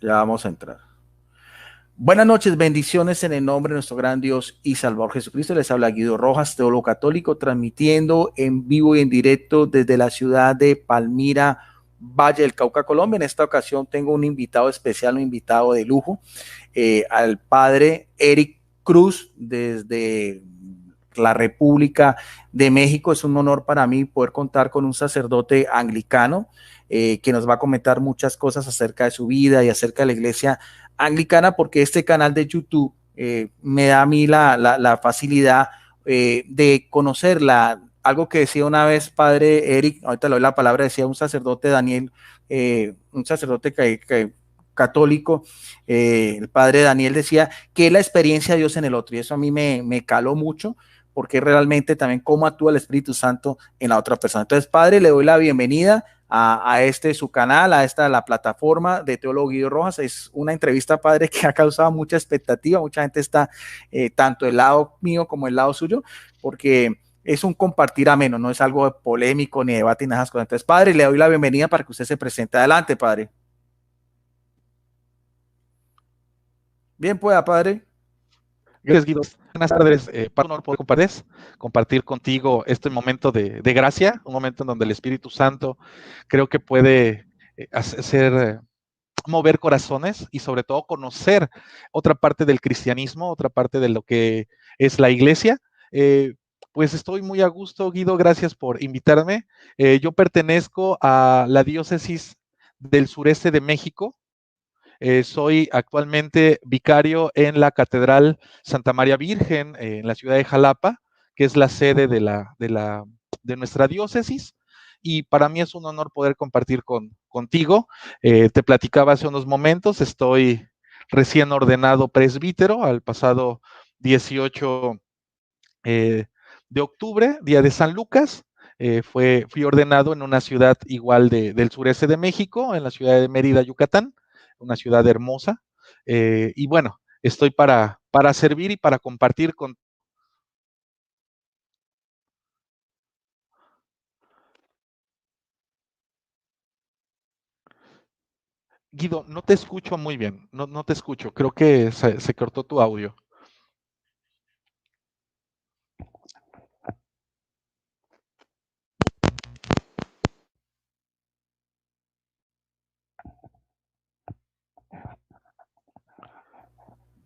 Ya vamos a entrar. Buenas noches, bendiciones en el nombre de nuestro gran Dios y Salvador Jesucristo. Les habla Guido Rojas, teólogo católico, transmitiendo en vivo y en directo desde la ciudad de Palmira, Valle del Cauca, Colombia. En esta ocasión tengo un invitado especial, un invitado de lujo, al padre Eric Cruz desde la República de México. Es un honor para mí poder contar con un sacerdote anglicano que nos va a comentar muchas cosas acerca de su vida y acerca de la iglesia anglicana, porque este canal de YouTube me da a mí la facilidad de conocerla. Algo que decía una vez padre Eric, ahorita le doy la palabra, decía un sacerdote Daniel, un sacerdote católico, el padre Daniel decía que es la experiencia de Dios en el otro, y eso a mí me caló mucho, porque realmente también cómo actúa el Espíritu Santo en la otra persona. Entonces, padre, le doy la bienvenida a este su canal, a esta la plataforma de Teólogo Guido Rojas. Es una entrevista, padre, que ha causado mucha expectativa. Mucha gente está tanto del lado mío como del lado suyo, porque es un compartir ameno, no es algo polémico ni debate ni nada de esas cosas. Entonces, padre, le doy la bienvenida para que usted se presente. Adelante, padre. Bien, pueda, padre. Gracias, Guido. Buenas tardes. Para un honor poder compartir contigo este momento de gracia, un momento en donde el Espíritu Santo creo que puede hacer mover corazones y sobre todo conocer otra parte del cristianismo, otra parte de lo que es la iglesia. Eh, pues estoy muy a gusto, Guido, gracias por invitarme. Yo pertenezco a la diócesis del sureste de México. Soy actualmente vicario en la Catedral Santa María Virgen, en la ciudad de Jalapa, que es la sede de nuestra diócesis. Y para mí es un honor poder compartir contigo. Te platicaba hace unos momentos, estoy recién ordenado presbítero al pasado 18 de octubre, día de San Lucas. Fui ordenado en una ciudad igual del sureste de México, en la ciudad de Mérida, Yucatán, una ciudad hermosa. Y bueno, estoy para servir y para compartir con... Guido, no te escucho muy bien, no te escucho, creo que se cortó tu audio.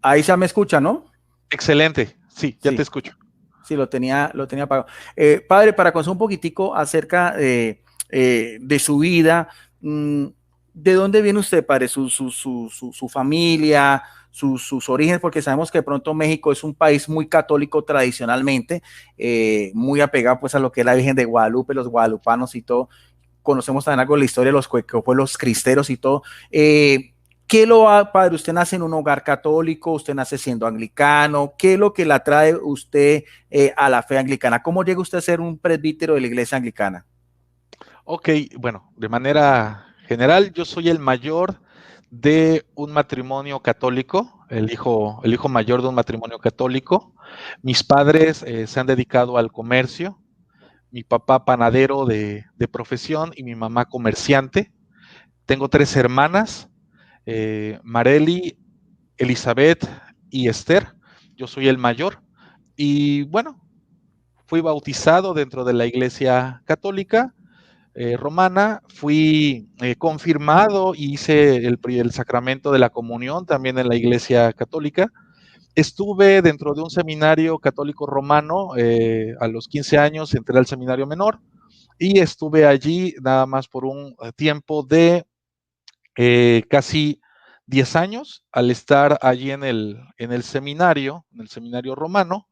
Ahí ya me escucha, ¿no? Excelente, sí, ya te Sí, escucho. sí, lo tenía apagado. Padre, para conocer un poquitico acerca de su vida, ¿de dónde viene usted, padre? Su familia, sus orígenes, porque sabemos que de pronto México es un país muy católico tradicionalmente, muy apegado pues a lo que es la Virgen de Guadalupe, los guadalupanos y todo. Conocemos también algo de la historia de los los cristeros y todo. ¿Qué lo ha, padre? Usted nace en un hogar católico, usted nace siendo anglicano. ¿Qué es lo que le atrae usted a la fe anglicana? ¿Cómo llega usted a ser un presbítero de la iglesia anglicana? Ok, bueno, de manera general, yo soy el mayor de un matrimonio católico, el hijo mayor de un matrimonio católico. Mis padres se han dedicado al comercio, mi papá panadero de profesión y mi mamá comerciante. Tengo tres hermanas, Marely, Elizabeth y Esther. Yo soy el mayor y bueno, fui bautizado dentro de la iglesia católica romana, fui confirmado y hice el sacramento de la comunión también en la Iglesia Católica. Estuve dentro de un seminario católico romano a los 15 años, entré al seminario menor y estuve allí nada más por un tiempo de casi 10 años. Al estar allí en el seminario romano,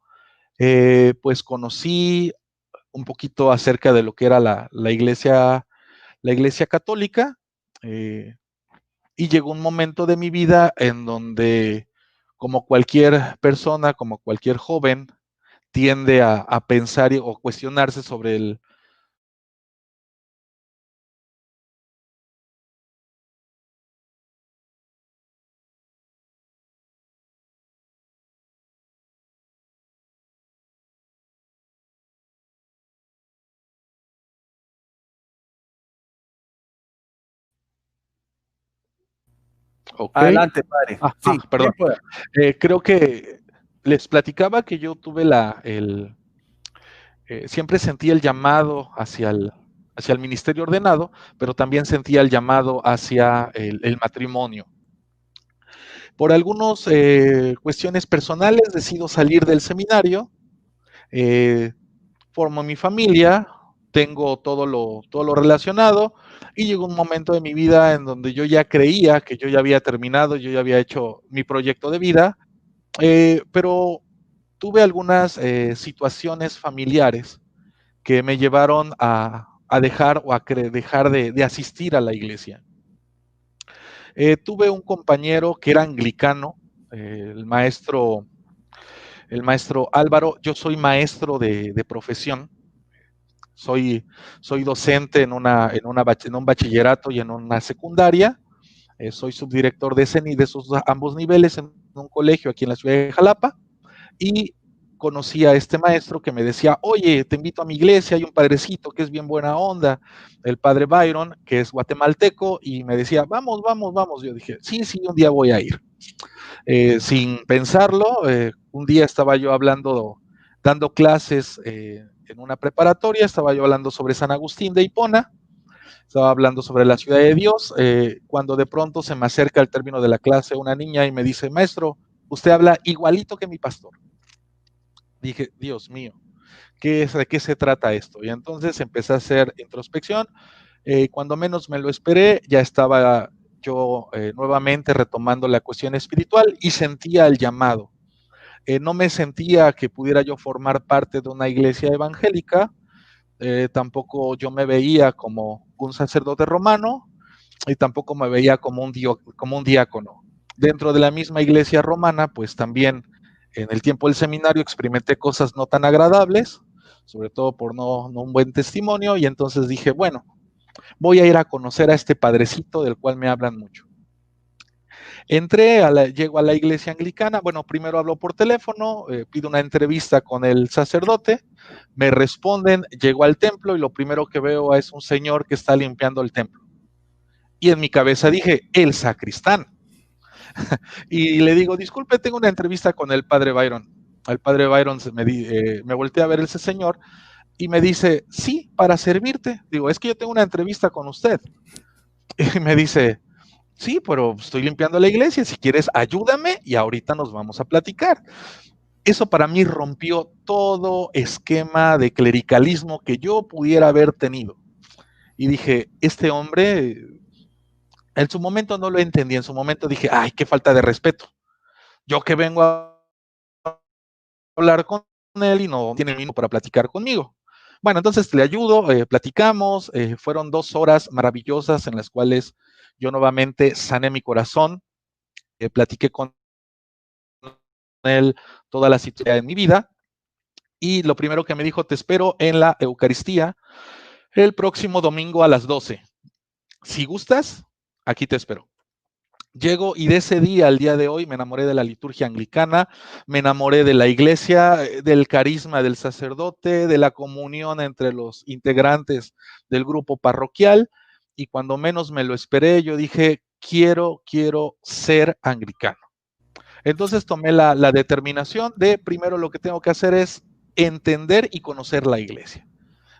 pues conocí un poquito acerca de lo que era la iglesia católica, eh, y llegó un momento de mi vida en donde, como cualquier persona, como cualquier joven, tiende a pensar o cuestionarse sobre el... Ok. Adelante, padre. Sí, bien Perdón. pueda. Creo que les platicaba que yo tuve siempre sentí el llamado hacia el ministerio ordenado, pero también sentía el llamado hacia el matrimonio. Por algunas cuestiones personales decido salir del seminario, eh, formo mi familia, tengo todo lo relacionado y llegó un momento de mi vida en donde yo ya creía que yo ya había terminado, yo ya había hecho mi proyecto de vida, pero tuve algunas situaciones familiares que me llevaron a dejar o dejar de asistir a la iglesia. Tuve un compañero que era anglicano, el maestro Álvaro. Yo soy maestro de profesión, soy, soy docente en un bachillerato y en una secundaria. Soy subdirector de esos ambos niveles en un colegio aquí en la ciudad de Jalapa. Y conocí a este maestro que me decía, oye, te invito a mi iglesia, hay un padrecito que es bien buena onda, el padre Byron, que es guatemalteco, y me decía, vamos, vamos, vamos. Yo dije, sí, sí, un día voy a ir. Sin pensarlo, un día estaba yo dando clases en una preparatoria, estaba yo hablando sobre San Agustín de Hipona, estaba hablando sobre la ciudad de Dios, cuando de pronto se me acerca al término de la clase una niña y me dice, maestro, usted habla igualito que mi pastor. Dije, Dios mío, ¿de qué se trata esto? Y entonces empecé a hacer introspección. Cuando menos me lo esperé, ya estaba yo nuevamente retomando la cuestión espiritual y sentía el llamado. No me sentía que pudiera yo formar parte de una iglesia evangélica, tampoco yo me veía como un sacerdote romano y tampoco me veía como un diácono. Dentro de la misma iglesia romana, pues también en el tiempo del seminario experimenté cosas no tan agradables, sobre todo por no un buen testimonio, y entonces dije, bueno, voy a ir a conocer a este padrecito del cual me hablan mucho. Llego a la iglesia anglicana, bueno, primero hablo por teléfono, pido una entrevista con el sacerdote, me responden, llego al templo y lo primero que veo es un señor que está limpiando el templo. Y en mi cabeza dije, el sacristán. Y le digo, disculpe, tengo una entrevista con el padre Byron. Al padre Byron me volteé a ver ese señor y me dice, sí, para servirte. Digo, es que yo tengo una entrevista con usted. Y me dice, sí, pero estoy limpiando la iglesia, si quieres ayúdame y ahorita nos vamos a platicar. Eso para mí rompió todo esquema de clericalismo que yo pudiera haber tenido. Y dije, este hombre, en su momento no lo entendí, en su momento dije, ay, qué falta de respeto. Yo que vengo a hablar con él y no tiene minuto para platicar conmigo. Bueno, entonces le ayudo, platicamos, fueron 2 horas maravillosas en las cuales yo nuevamente sané mi corazón, platiqué con él toda la situación de mi vida y lo primero que me dijo, te espero en la Eucaristía el próximo domingo a las 12. Si gustas, aquí te espero. Llego y de ese día al día de hoy me enamoré de la liturgia anglicana, me enamoré de la iglesia, del carisma del sacerdote, de la comunión entre los integrantes del grupo parroquial y cuando menos me lo esperé, yo dije, quiero ser anglicano. Entonces tomé la determinación de primero lo que tengo que hacer es entender y conocer la iglesia.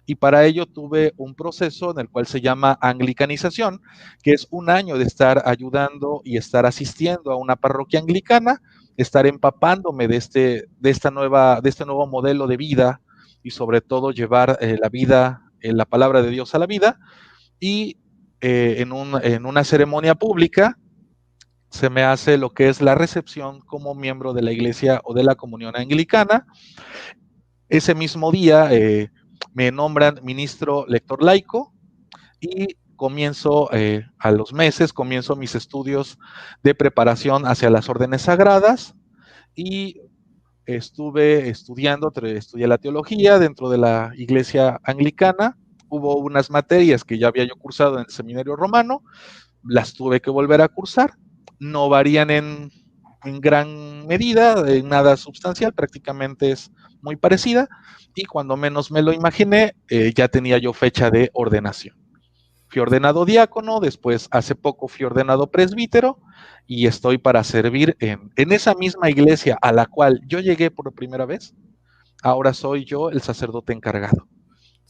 Y para ello tuve un proceso en el cual se llama anglicanización, que es un año de estar ayudando y estar asistiendo a una parroquia anglicana, estar empapándome de este nuevo modelo de vida y sobre todo llevar la vida, la palabra de Dios a la vida. Y en una ceremonia pública se me hace lo que es la recepción como miembro de la iglesia o de la comunión anglicana. Ese mismo día me nombran ministro lector laico y a los meses, comienzo mis estudios de preparación hacia las órdenes sagradas y estudié la teología dentro de la iglesia anglicana. Hubo unas materias que ya había yo cursado en el seminario romano, las tuve que volver a cursar, no varían en gran medida, en nada sustancial, prácticamente es muy parecida, y cuando menos me lo imaginé, ya tenía yo fecha de ordenación. Fui ordenado diácono, después hace poco fui ordenado presbítero y estoy para servir en esa misma iglesia a la cual yo llegué por primera vez. Ahora soy yo el sacerdote encargado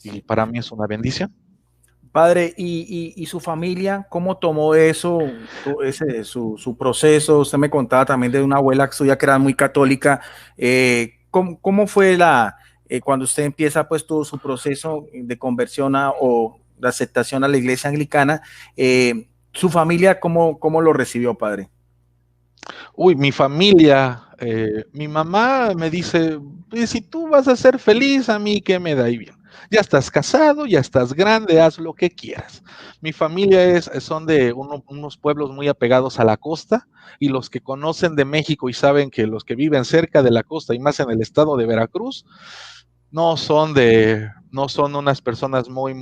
y Sí. para mí es una bendición. Padre, y su familia, ¿cómo tomó eso, su proceso? Usted me contaba también de una abuela suya que era muy católica. ¿Cómo fue cuando usted empieza pues todo su proceso de conversión o de aceptación a la iglesia anglicana? ¿Su familia cómo lo recibió, padre? Uy, mi familia, mi mamá me dice, "Pues, si tú vas a ser feliz, a mí qué me da y bien. Ya estás casado, ya estás grande, haz lo que quieras". Mi familia son de unos pueblos muy apegados a la costa y los que conocen de México y saben que los que viven cerca de la costa y más en el estado de Veracruz, no son unas personas muy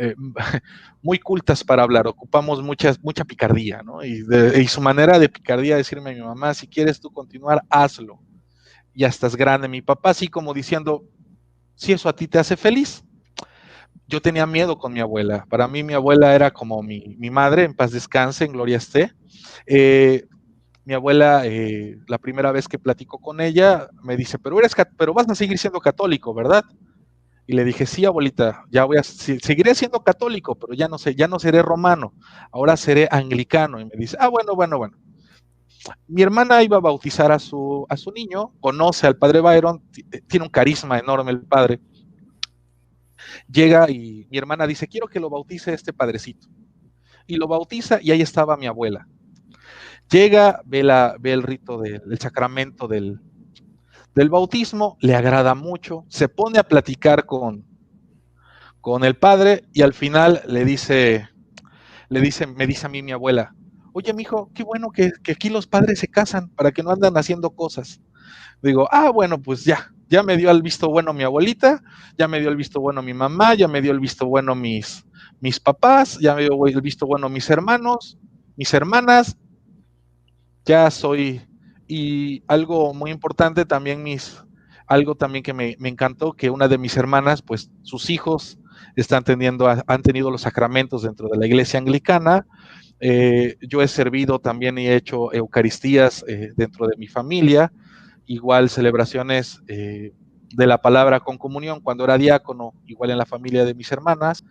eh, muy cultas para hablar, ocupamos mucha picardía, ¿no? Y su manera de picardía decirme a mi mamá, si quieres tú continuar, hazlo, ya estás grande. Mi papá así como diciendo, si eso a ti te hace feliz. Yo tenía miedo con mi abuela, para mí mi abuela era como mi madre, en paz descanse, en gloria esté. Eh, mi abuela, la primera vez que platico con ella, me dice, pero vas a seguir siendo católico, ¿verdad? Y le dije, sí, abuelita, seguiré siendo católico, pero ya no seré romano, ahora seré anglicano. Y me dice, bueno. Mi hermana iba a bautizar a su niño, conoce al padre Byron, tiene un carisma enorme el padre. Llega y mi hermana dice, quiero que lo bautice este padrecito. Y lo bautiza y ahí estaba mi abuela. Llega, ve el rito del sacramento del bautismo, le agrada mucho, se pone a platicar con el padre y al final me dice a mí mi abuela, oye, mijo, qué bueno que aquí los padres se casan para que no andan haciendo cosas. Digo, bueno, pues ya me dio el visto bueno mi abuelita, ya me dio el visto bueno mi mamá, ya me dio el visto bueno mis papás, ya me dio el visto bueno mis hermanos, mis hermanas, ya soy, y algo muy importante también algo también que me encantó, que una de mis hermanas, pues sus hijos han tenido los sacramentos dentro de la iglesia anglicana. Yo he servido también y he hecho eucaristías dentro de mi familia, igual celebraciones de la palabra con comunión cuando era diácono, igual en la familia de mis hermanas.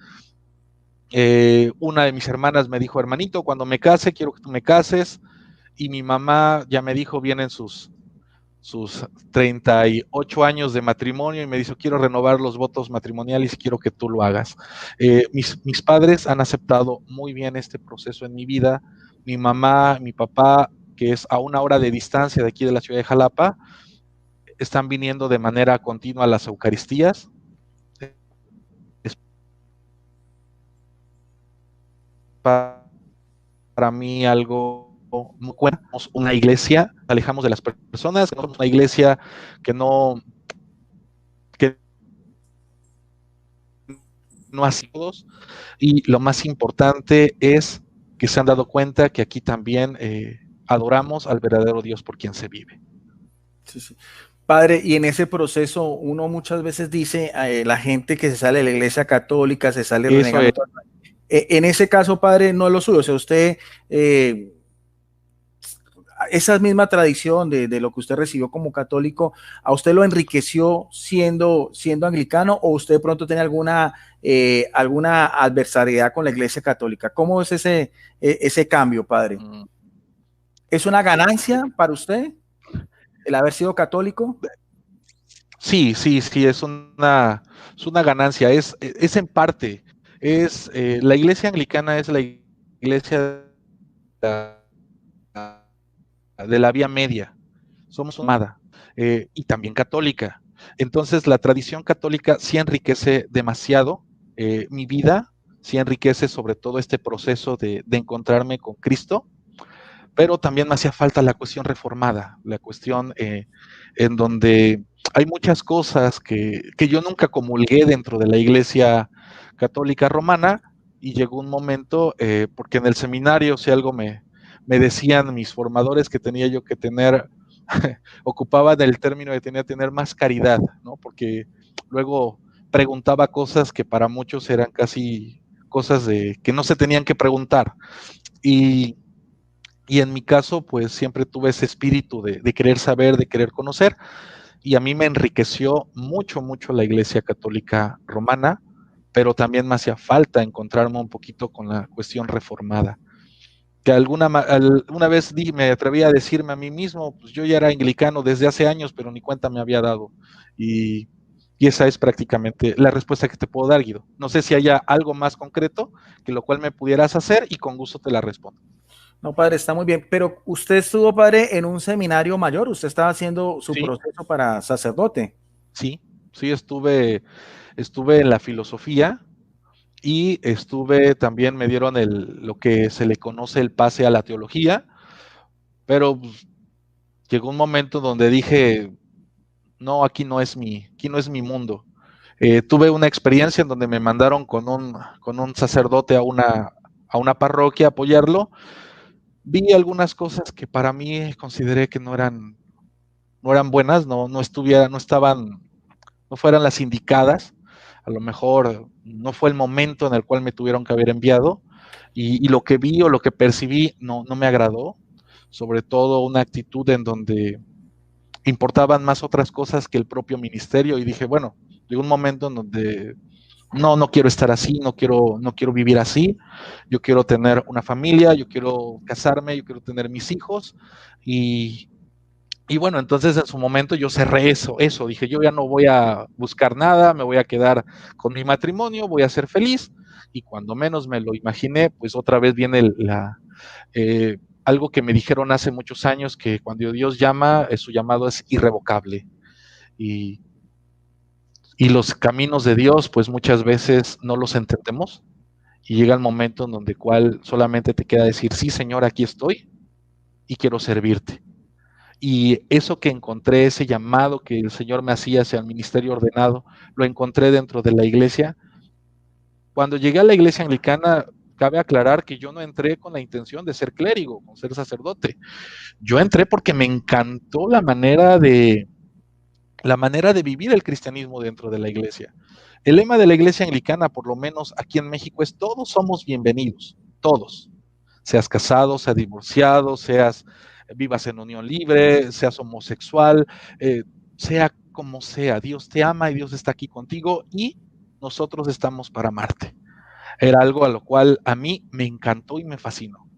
Una de mis hermanas me dijo, hermanito, cuando me case, quiero que tú me cases. Y mi mamá ya me dijo, vienen sus 38 años de matrimonio y me dijo, quiero renovar los votos matrimoniales y quiero que tú lo hagas. Mis padres han aceptado muy bien este proceso en mi vida. Mi mamá, mi papá, que es a una hora de distancia de aquí de la ciudad de Jalapa, están viniendo de manera continua a las Eucaristías. Es para mí algo muy bueno. Somos una iglesia, alejamos de las personas, somos una iglesia que que no así todos, y lo más importante es que se han dado cuenta que aquí también adoramos al verdadero Dios por quien se vive. Sí, sí. Padre, y en ese proceso uno muchas veces dice, la gente que se sale de la iglesia católica, se sale Eso es, renegando. En ese caso, padre, no es lo suyo. O sea, usted, esa misma tradición de lo que usted recibió como católico, ¿a usted lo enriqueció siendo anglicano o usted de pronto tiene alguna adversariedad con la iglesia católica? ¿Cómo es ese cambio, padre? ¿Es una ganancia para usted el haber sido católico? sí, es una ganancia, es en parte, la iglesia anglicana es la iglesia de la vía media, somos una amada, y también católica. Entonces, la tradición católica sí enriquece demasiado mi vida, sí enriquece sobre todo este proceso de encontrarme con Cristo, pero también me hacía falta la cuestión reformada, la cuestión en donde hay muchas cosas que yo nunca comulgué dentro de la iglesia católica romana y llegó un momento, porque en el seminario si algo me decían mis formadores que tenía yo que tener, ocupaba del término de tenía que tener más caridad, ¿no? Porque luego preguntaba cosas que para muchos eran casi cosas que no se tenían que preguntar. Y en mi caso, pues siempre tuve ese espíritu de querer saber, de querer conocer, y a mí me enriqueció mucho, mucho la Iglesia Católica Romana, pero también me hacía falta encontrarme un poquito con la cuestión reformada. Que una vez me atreví a decirme a mí mismo, pues yo ya era anglicano desde hace años, pero ni cuenta me había dado. Y, y esa es prácticamente la respuesta que te puedo dar, Guido. No sé si haya algo más concreto que lo cual me pudieras hacer y con gusto te la respondo. No, padre, está muy bien. Pero usted estuvo, padre, en un seminario mayor. Usted estaba haciendo su Sí, proceso para sacerdote. sí, sí, estuve en la filosofía y también me dieron lo que se le conoce el pase a la teología, pero pues, llegó un momento donde dije, no, aquí no es mi mundo. Tuve una experiencia en donde me mandaron con un sacerdote a una parroquia a apoyarlo. Vi algunas cosas que para mí consideré que no eran buenas, no estaban, no fueran las indicadas. A lo mejor no fue el momento en el cual me tuvieron que haber enviado. Y lo que vi o lo que percibí no me agradó. Sobre todo una actitud en donde importaban más otras cosas que el propio ministerio, y dije, bueno, llegó un momento en donde no quiero estar así, no quiero vivir así, yo quiero tener una familia, yo quiero casarme, yo quiero tener mis hijos, y, y bueno, entonces en su momento yo cerré eso, dije, yo ya no voy a buscar nada, me voy a quedar con mi matrimonio, voy a ser feliz, y cuando menos me lo imaginé, pues otra vez viene algo que me dijeron hace muchos años, que cuando Dios llama, su llamado es irrevocable. Y, y los caminos de Dios, pues muchas veces no los entendemos. Y llega el momento en donde cual solamente te queda decir, sí, Señor, aquí estoy y quiero servirte. Y eso que encontré, ese llamado que el Señor me hacía hacia el ministerio ordenado, lo encontré dentro de la iglesia. Cuando llegué a la iglesia anglicana, cabe aclarar que yo no entré con la intención de ser clérigo, con ser sacerdote. Yo entré porque me encantó la manera de vivir el cristianismo dentro de la iglesia. El lema de la iglesia anglicana, por lo menos aquí en México, es todos somos bienvenidos, todos. Seas casado, seas divorciado, vivas en unión libre, seas homosexual, sea como sea, Dios te ama y Dios está aquí contigo y nosotros estamos para amarte. Era algo a lo cual a mí me encantó y me fascinó.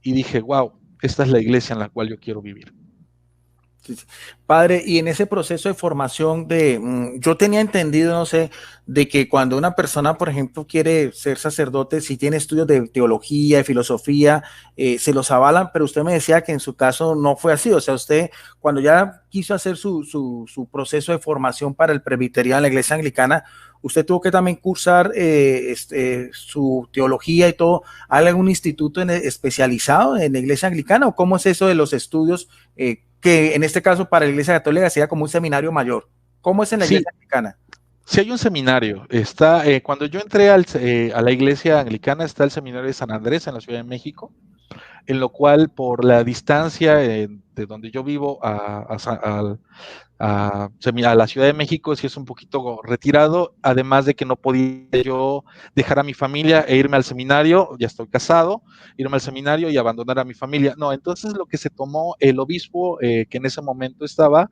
Y dije, wow, esta es la iglesia en la cual yo quiero vivir. Sí, sí. Padre, y en ese proceso de formación yo tenía entendido, no sé, de que cuando una persona, por ejemplo, quiere ser sacerdote, si tiene estudios de teología, de filosofía, se los avalan, pero usted me decía que en su caso no fue así. O sea, usted cuando ya quiso hacer su proceso de formación para el presbiteriano en la iglesia anglicana, usted tuvo que también cursar su teología y todo. ¿Hay algún instituto especializado en la iglesia anglicana o cómo es eso de los estudios? Que en este caso para la Iglesia Católica sería como un seminario mayor. ¿Cómo es en la Sí, Iglesia Anglicana? sí hay un seminario. Cuando yo entré a la iglesia anglicana, está el seminario de San Andrés en la Ciudad de México, en lo cual por la distancia de donde yo vivo a la Ciudad de México sí es un poquito retirado, además de que no podía yo dejar a mi familia e irme al seminario, ya estoy casado, irme al seminario y abandonar a mi familia. No, entonces lo que se tomó el obispo que en ese momento estaba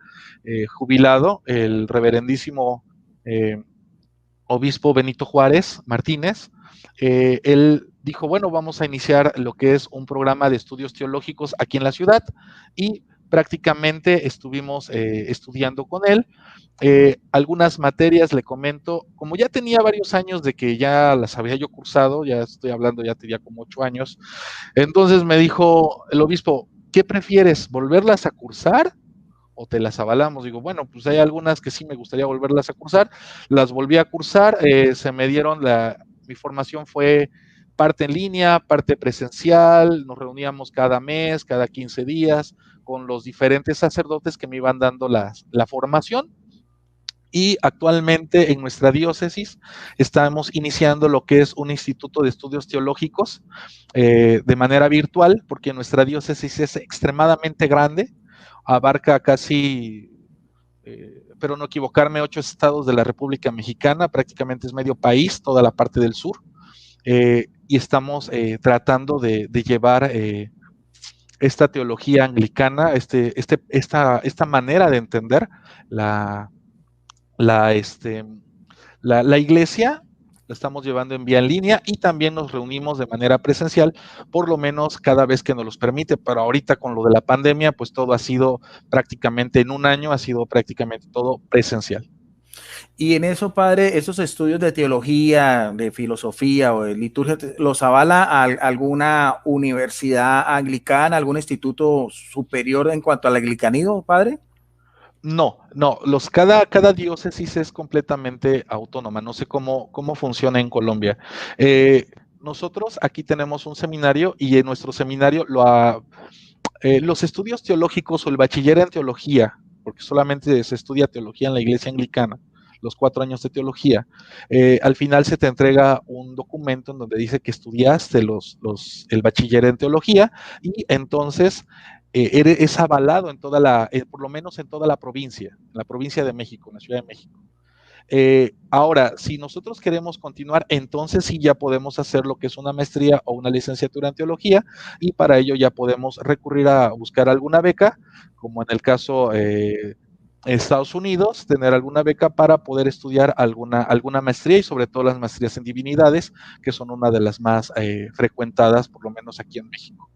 jubilado, el reverendísimo obispo Benito Juárez Martínez, él dijo, bueno, vamos a iniciar lo que es un programa de estudios teológicos aquí en la ciudad, y prácticamente estuvimos estudiando con él. Algunas materias, le comento, como ya tenía varios años de que ya las había yo cursado, ya estoy hablando, ya tenía como 8 años, entonces me dijo el obispo, ¿qué prefieres? ¿Volverlas a cursar o te las avalamos? Digo, bueno, pues hay algunas que sí me gustaría volverlas a cursar, las volví a cursar, mi formación fue parte en línea, parte presencial, nos reuníamos cada mes, cada 15 días, con los diferentes sacerdotes que me iban dando la formación. Y actualmente en nuestra diócesis estamos iniciando lo que es un instituto de estudios teológicos de manera virtual, porque nuestra diócesis es extremadamente grande, abarca casi, pero no equivocarme, 8 estados de la República Mexicana, prácticamente es medio país, toda la parte del sur. y estamos tratando de llevar esta teología anglicana, esta manera de entender la, la, este, la iglesia, la estamos llevando en vía en línea y también nos reunimos de manera presencial, por lo menos cada vez que nos los permite, pero ahorita con lo de la pandemia, pues todo ha sido prácticamente en un año, ha sido prácticamente todo presencial. Y en eso, padre, esos estudios de teología, de filosofía o de liturgia, ¿los avala alguna universidad anglicana, algún instituto superior en cuanto al anglicanismo, padre? No, cada diócesis es completamente autónoma. No sé cómo funciona en Colombia. Nosotros aquí tenemos un seminario y en nuestro seminario los estudios teológicos o el bachiller en teología, porque solamente se estudia teología en la iglesia anglicana, los 4 años de teología, al final se te entrega un documento en donde dice que estudiaste el bachiller en teología y entonces es avalado en por lo menos en toda la provincia de México, en la Ciudad de México. Ahora, si nosotros queremos continuar, entonces sí ya podemos hacer lo que es una maestría o una licenciatura en teología y para ello ya podemos recurrir a buscar alguna beca, como en el caso en Estados Unidos, tener alguna beca para poder estudiar alguna maestría y sobre todo las maestrías en divinidades, que son una de las más frecuentadas, por lo menos aquí en México.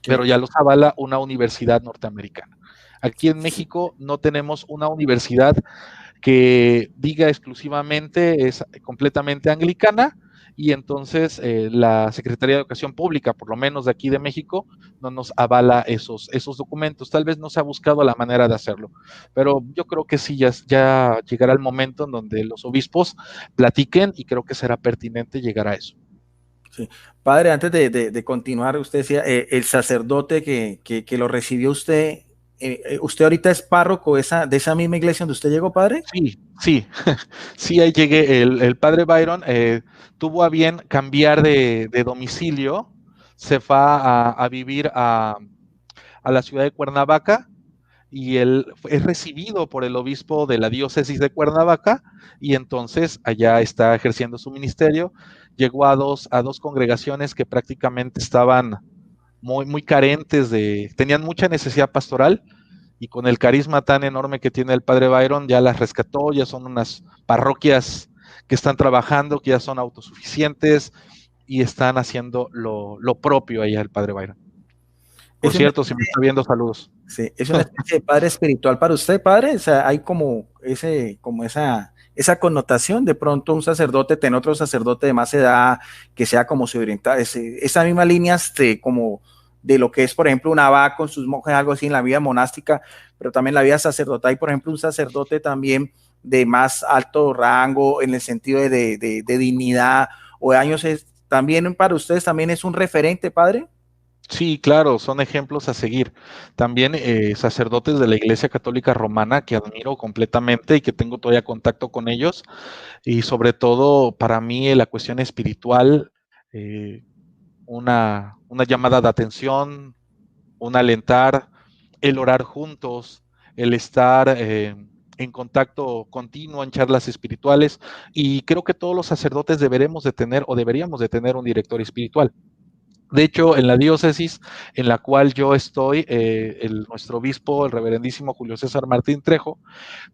Pero Okay. ya los avala una universidad norteamericana. Aquí en México no tenemos una universidad que diga exclusivamente es completamente anglicana y entonces la Secretaría de Educación Pública, por lo menos de aquí de México, no nos avala esos documentos. Tal vez no se ha buscado la manera de hacerlo, pero yo creo que sí, ya llegará el momento en donde los obispos platiquen y creo que será pertinente llegar a eso. Sí. Padre, antes de continuar, usted decía, el sacerdote que lo recibió usted, ¿usted ahorita es párroco de esa misma iglesia donde usted llegó, padre? Sí, sí, sí, ahí llegué. El padre Byron tuvo a bien cambiar de domicilio, se fue a vivir a la ciudad de Cuernavaca y él es recibido por el obispo de la diócesis de Cuernavaca y entonces allá está ejerciendo su ministerio. Llegó a dos congregaciones que prácticamente estaban muy carentes tenían mucha necesidad pastoral y con el carisma tan enorme que tiene el padre Byron ya las rescató, ya son unas parroquias que están trabajando, que ya son autosuficientes y están haciendo lo propio allá el padre Byron. Por Es una cierto, si me especie, está viendo, saludos. sí, es una especie de padre espiritual para usted, padre. O sea, hay como esa connotación de pronto un sacerdote, tener otro sacerdote de más edad, que sea como se orienta, esa misma línea como de lo que es, por ejemplo, un abad con sus monjes, algo así en la vida monástica, pero también la vida sacerdotal. Hay, por ejemplo, un sacerdote también de más alto rango en el sentido de dignidad o de años. También para ustedes también es un referente, padre. Sí, claro, son ejemplos a seguir. También sacerdotes de la Iglesia Católica Romana que admiro completamente y que tengo todavía contacto con ellos. Y sobre todo, para mí, la cuestión espiritual, eh, una llamada de atención, un alentar, el orar juntos, el estar en contacto continuo en charlas espirituales. Y creo que todos los sacerdotes deberemos de tener o deberíamos de tener un director espiritual. De hecho, en la diócesis en la cual yo estoy, nuestro obispo, el reverendísimo Julio César Martín Trejo,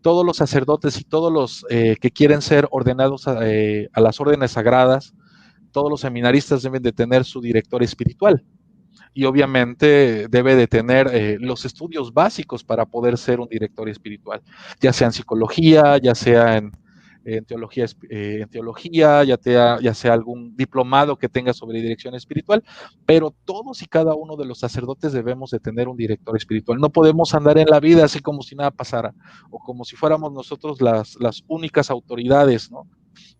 todos los sacerdotes y todos los que quieren ser ordenados a las órdenes sagradas, todos los seminaristas deben de tener su director espiritual y obviamente debe de tener los estudios básicos para poder ser un director espiritual, ya sea en psicología, ya sea en teología, ya sea algún diplomado que tenga sobre dirección espiritual, pero todos y cada uno de los sacerdotes debemos de tener un director espiritual. No podemos andar en la vida así como si nada pasara o como si fuéramos nosotros las únicas autoridades, ¿no?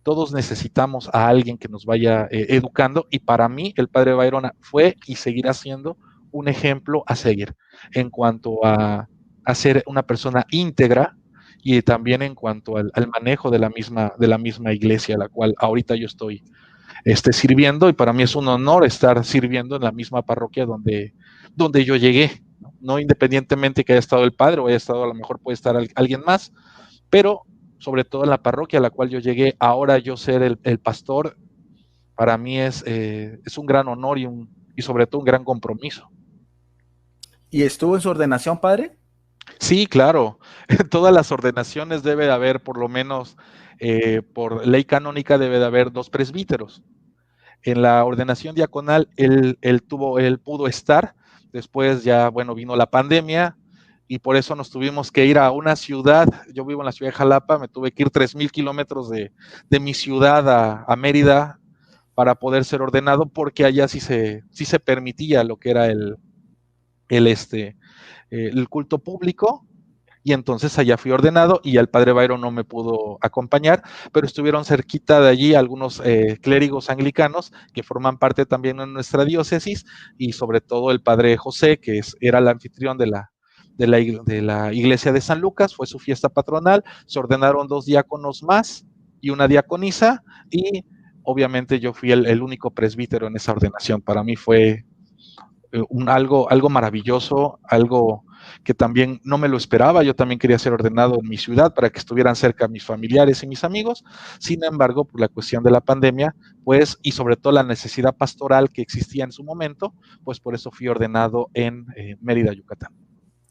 Todos necesitamos a alguien que nos vaya educando y para mí el padre Byron fue y seguirá siendo un ejemplo a seguir en cuanto a ser una persona íntegra y también en cuanto al manejo de la misma iglesia a la cual ahorita yo estoy sirviendo y para mí es un honor estar sirviendo en la misma parroquia donde yo llegué, ¿no? No independientemente que haya estado el padre o haya estado, a lo mejor puede estar alguien más, pero sobre todo en la parroquia a la cual yo llegué, ahora yo ser el pastor, para mí es un gran honor y sobre todo un gran compromiso. ¿Y estuvo en su ordenación, padre? Sí, claro. En todas las ordenaciones debe de haber, por lo menos por ley canónica, debe de haber 2 presbíteros. En la ordenación diaconal él pudo estar, después ya, bueno, vino la pandemia y por eso nos tuvimos que ir a una ciudad. Yo vivo en la ciudad de Jalapa, me tuve que ir 3,000 kilómetros de mi ciudad a Mérida para poder ser ordenado, porque allá sí se permitía lo que era el culto público. Y entonces allá fui ordenado y el padre Byron no me pudo acompañar, pero estuvieron cerquita de allí algunos clérigos anglicanos que forman parte también de nuestra diócesis, y sobre todo el padre José, que era el anfitrión de la iglesia de San Lucas. Fue su fiesta patronal, se ordenaron 2 diáconos más y una diaconisa, y obviamente yo fui el único presbítero en esa ordenación. Para mí fue algo maravilloso, algo que también no me lo esperaba. Yo también quería ser ordenado en mi ciudad para que estuvieran cerca mis familiares y mis amigos. Sin embargo, por la cuestión de la pandemia, pues, y sobre todo la necesidad pastoral que existía en su momento, pues por eso fui ordenado en Mérida, Yucatán.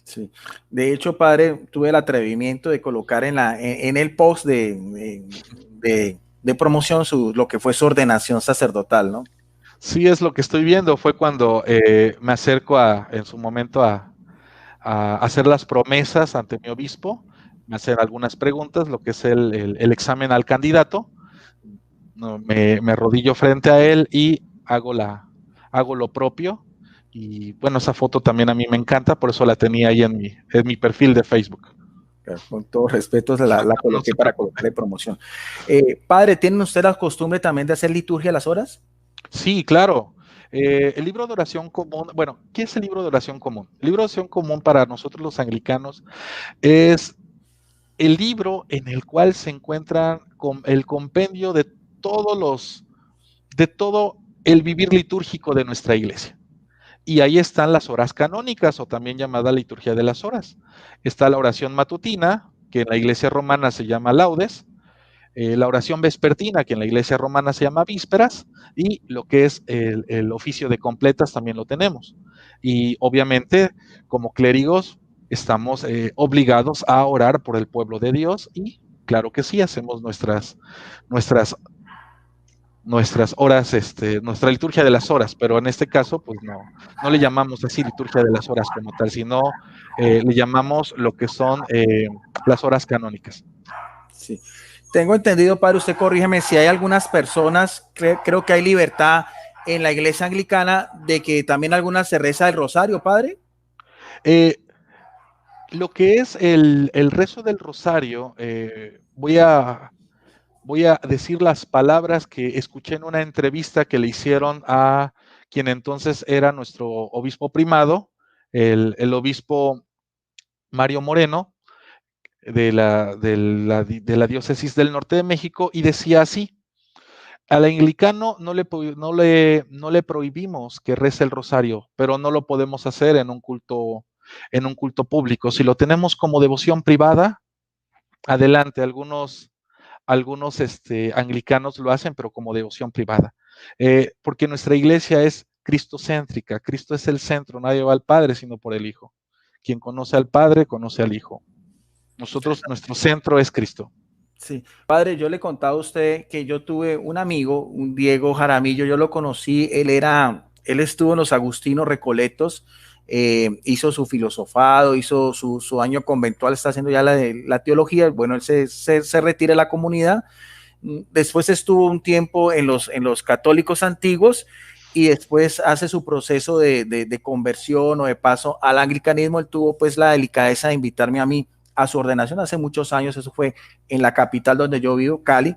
Sí. De hecho, padre, tuve el atrevimiento de colocar en el post de promoción lo que fue su ordenación sacerdotal, ¿no? Sí, es lo que estoy viendo. Fue cuando me acerco en su momento a hacer las promesas ante mi obispo, me hacen algunas preguntas, lo que es el examen al candidato. No, me arrodillo frente a él y hago lo propio. Y bueno, esa foto también a mí me encanta, por eso la tenía ahí en mi perfil de Facebook. Con todo respeto, la No coloqué se para preocupe. colocarle promoción. Padre, ¿tienen usted la costumbre también de hacer liturgia a las horas? Sí, claro. El libro de oración común, bueno, ¿qué es el libro de oración común? El libro de oración común para nosotros los anglicanos es el libro en el cual se encuentra el compendio de todo el vivir litúrgico de nuestra iglesia. Y ahí están las horas canónicas, o también llamada liturgia de las horas. Está la oración matutina, que en la iglesia romana se llama laudes, la oración vespertina, que en la iglesia romana se llama vísperas, y lo que es el oficio de completas también lo tenemos. Y obviamente, como clérigos, estamos obligados a orar por el pueblo de Dios, y claro que sí, hacemos nuestras horas, nuestra liturgia de las horas, pero en este caso, pues no le llamamos así liturgia de las horas como tal, sino le llamamos lo que son las horas canónicas. Sí. Tengo entendido, padre, usted corrígeme si hay algunas personas, creo que hay libertad en la iglesia anglicana de que también algunas se reza el rosario, padre. Eh, lo que es el rezo del rosario, voy a decir las palabras que escuché en una entrevista que le hicieron a quien entonces era nuestro obispo primado, el obispo Mario Moreno, de la diócesis del norte de México, y decía así: al anglicano no le prohibimos que rece el rosario, pero no lo podemos hacer en un culto público. Si lo tenemos como devoción privada, adelante. Algunos anglicanos lo hacen, pero como devoción privada. Porque nuestra iglesia es cristocéntrica. Cristo es el centro, nadie va al Padre sino por el Hijo. Quien conoce al Padre, conoce al Hijo. Nuestro centro es Cristo. Sí, padre, yo le contaba a usted que yo tuve un amigo, un Diego Jaramillo, yo lo conocí, él estuvo en los Agustinos Recoletos, hizo su filosofado, hizo su año conventual, está haciendo ya la teología, bueno, él se retira de la comunidad, después estuvo un tiempo en los católicos antiguos y después hace su proceso de conversión o de paso al anglicanismo. Él tuvo pues la delicadeza de invitarme a mí a su ordenación hace muchos años. Eso fue en la capital donde yo vivo, Cali.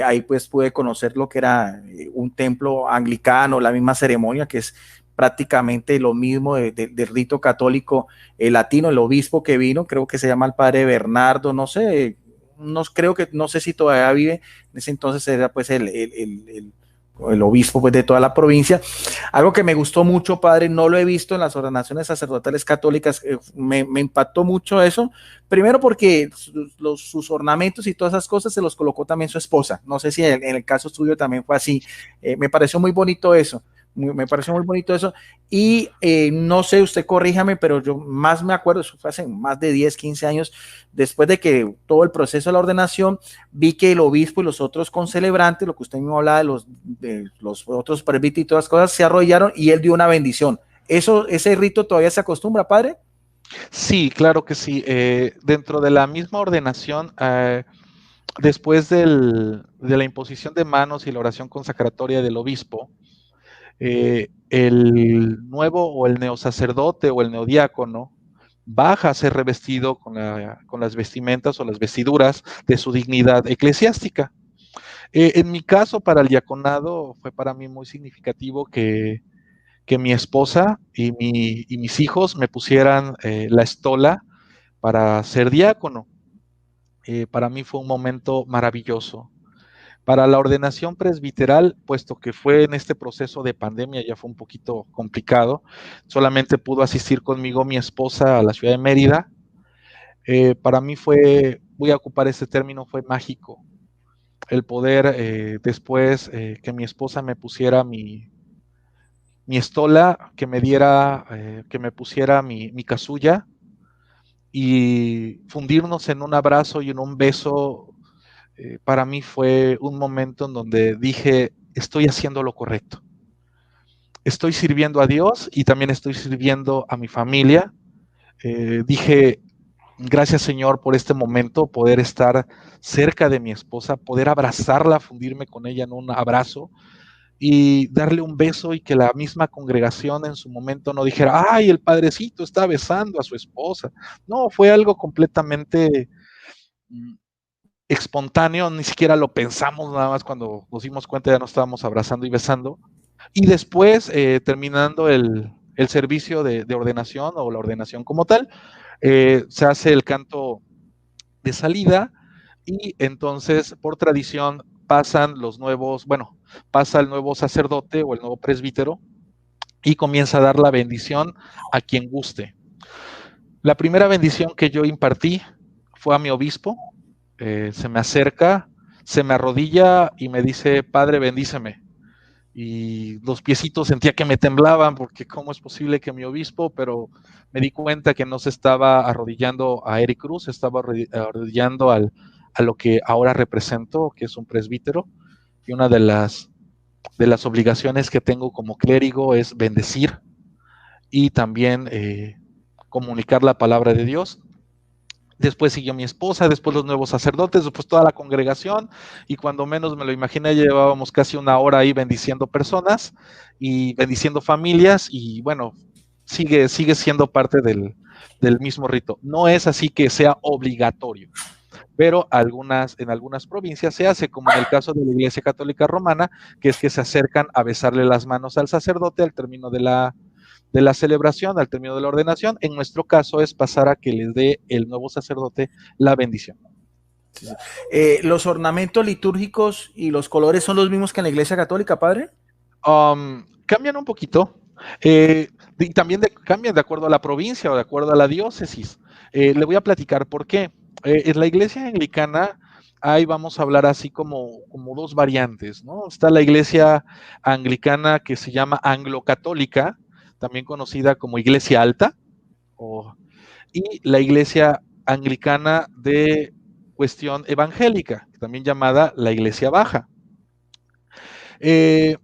Ahí pues pude conocer lo que era un templo anglicano, la misma ceremonia, que es prácticamente lo mismo del rito católico latino. El obispo que vino, creo que se llama el padre Bernardo, no sé, no sé si todavía vive. En ese entonces era pues el obispo pues, de toda la provincia. Algo que me gustó mucho, padre, no lo he visto en las ordenaciones sacerdotales católicas, me impactó mucho eso. Primero porque sus ornamentos y todas esas cosas se los colocó también su esposa. No sé si en el caso suyo también fue así. Me pareció muy bonito eso. Me pareció muy bonito eso. Y no sé, usted corríjame, pero yo más me acuerdo, eso fue hace más de 10, 15 años, después de que todo el proceso de la ordenación, vi que el obispo y los otros concelebrantes, lo que usted mismo hablaba de los otros presbíteros y todas las cosas, se arrodillaron y él dio una bendición. ¿Ese rito todavía se acostumbra, padre? Sí, claro que sí. Dentro de la misma ordenación, después de la imposición de manos y la oración consacratoria del obispo, el nuevo o el neosacerdote o el neodiácono baja a ser revestido con las vestimentas o las vestiduras de su dignidad eclesiástica. En mi caso, para el diaconado, fue para mí muy significativo que mi esposa y mis hijos me pusieran la estola para ser diácono. Para mí fue un momento maravilloso. Para la ordenación presbiteral, puesto que fue en este proceso de pandemia, ya fue un poquito complicado, solamente pudo asistir conmigo mi esposa a la ciudad de Mérida. Para mí voy a ocupar este término, fue mágico. El poder después que mi esposa me pusiera mi estola, que me pusiera mi casulla y fundirnos en un abrazo y en un beso, para mí fue un momento en donde dije, estoy haciendo lo correcto. Estoy sirviendo a Dios y también estoy sirviendo a mi familia. Dije, gracias Señor por este momento, poder estar cerca de mi esposa, poder abrazarla, fundirme con ella en un abrazo y darle un beso y que la misma congregación en su momento no dijera, ay, el padrecito está besando a su esposa. No, fue algo completamente espontáneo, ni siquiera lo pensamos, nada más cuando nos dimos cuenta ya nos estábamos abrazando y besando. Y después, terminando el servicio de ordenación o la ordenación como tal, se hace el canto de salida y entonces por tradición pasan los nuevos, bueno, pasa el nuevo sacerdote o el nuevo presbítero y comienza a dar la bendición a quien guste. La primera bendición que yo impartí fue a mi obispo, se me acerca, se me arrodilla y me dice, Padre, bendíceme. Y los piecitos sentía que me temblaban porque cómo es posible que mi obispo, pero me di cuenta que no se estaba arrodillando a Eric Cruz, se estaba arrodillando a lo que ahora represento, que es un presbítero, y una de las obligaciones que tengo como clérigo es bendecir y también comunicar la palabra de Dios. Después siguió mi esposa, después los nuevos sacerdotes, después toda la congregación, y cuando menos me lo imaginé, llevábamos casi una hora ahí bendiciendo personas y bendiciendo familias, y bueno, sigue siendo parte del mismo rito. No es así que sea obligatorio, pero en algunas provincias se hace, como en el caso de la Iglesia Católica Romana, que es que se acercan a besarle las manos al sacerdote al término de la celebración, al término de la ordenación. En nuestro caso es pasar a que les dé el nuevo sacerdote la bendición. ¿Los ornamentos litúrgicos y los colores son los mismos que en la Iglesia Católica, padre? Cambian un poquito y también cambian de acuerdo a la provincia o de acuerdo a la diócesis. Le voy a platicar por qué. En la Iglesia Anglicana ahí vamos a hablar así como dos variantes, ¿no? Está la Iglesia Anglicana que se llama Anglo-Católica, también conocida como Iglesia Alta, y la Iglesia Anglicana de cuestión evangélica, también llamada la Iglesia Baja. En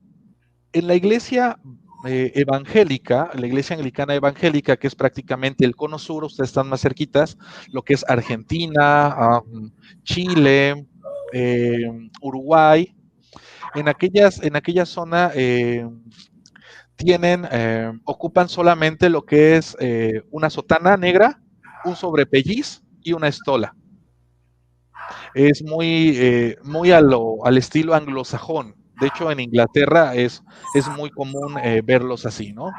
la Iglesia evangélica, la Iglesia Anglicana evangélica, que es prácticamente el cono sur, ustedes están más cerquitas, lo que es Argentina, Chile, Uruguay, en aquella zona ocupan solamente lo que es una sotana negra, un sobrepelliz y una estola. Es muy al estilo anglosajón. De hecho, en Inglaterra es muy común verlos así, ¿no?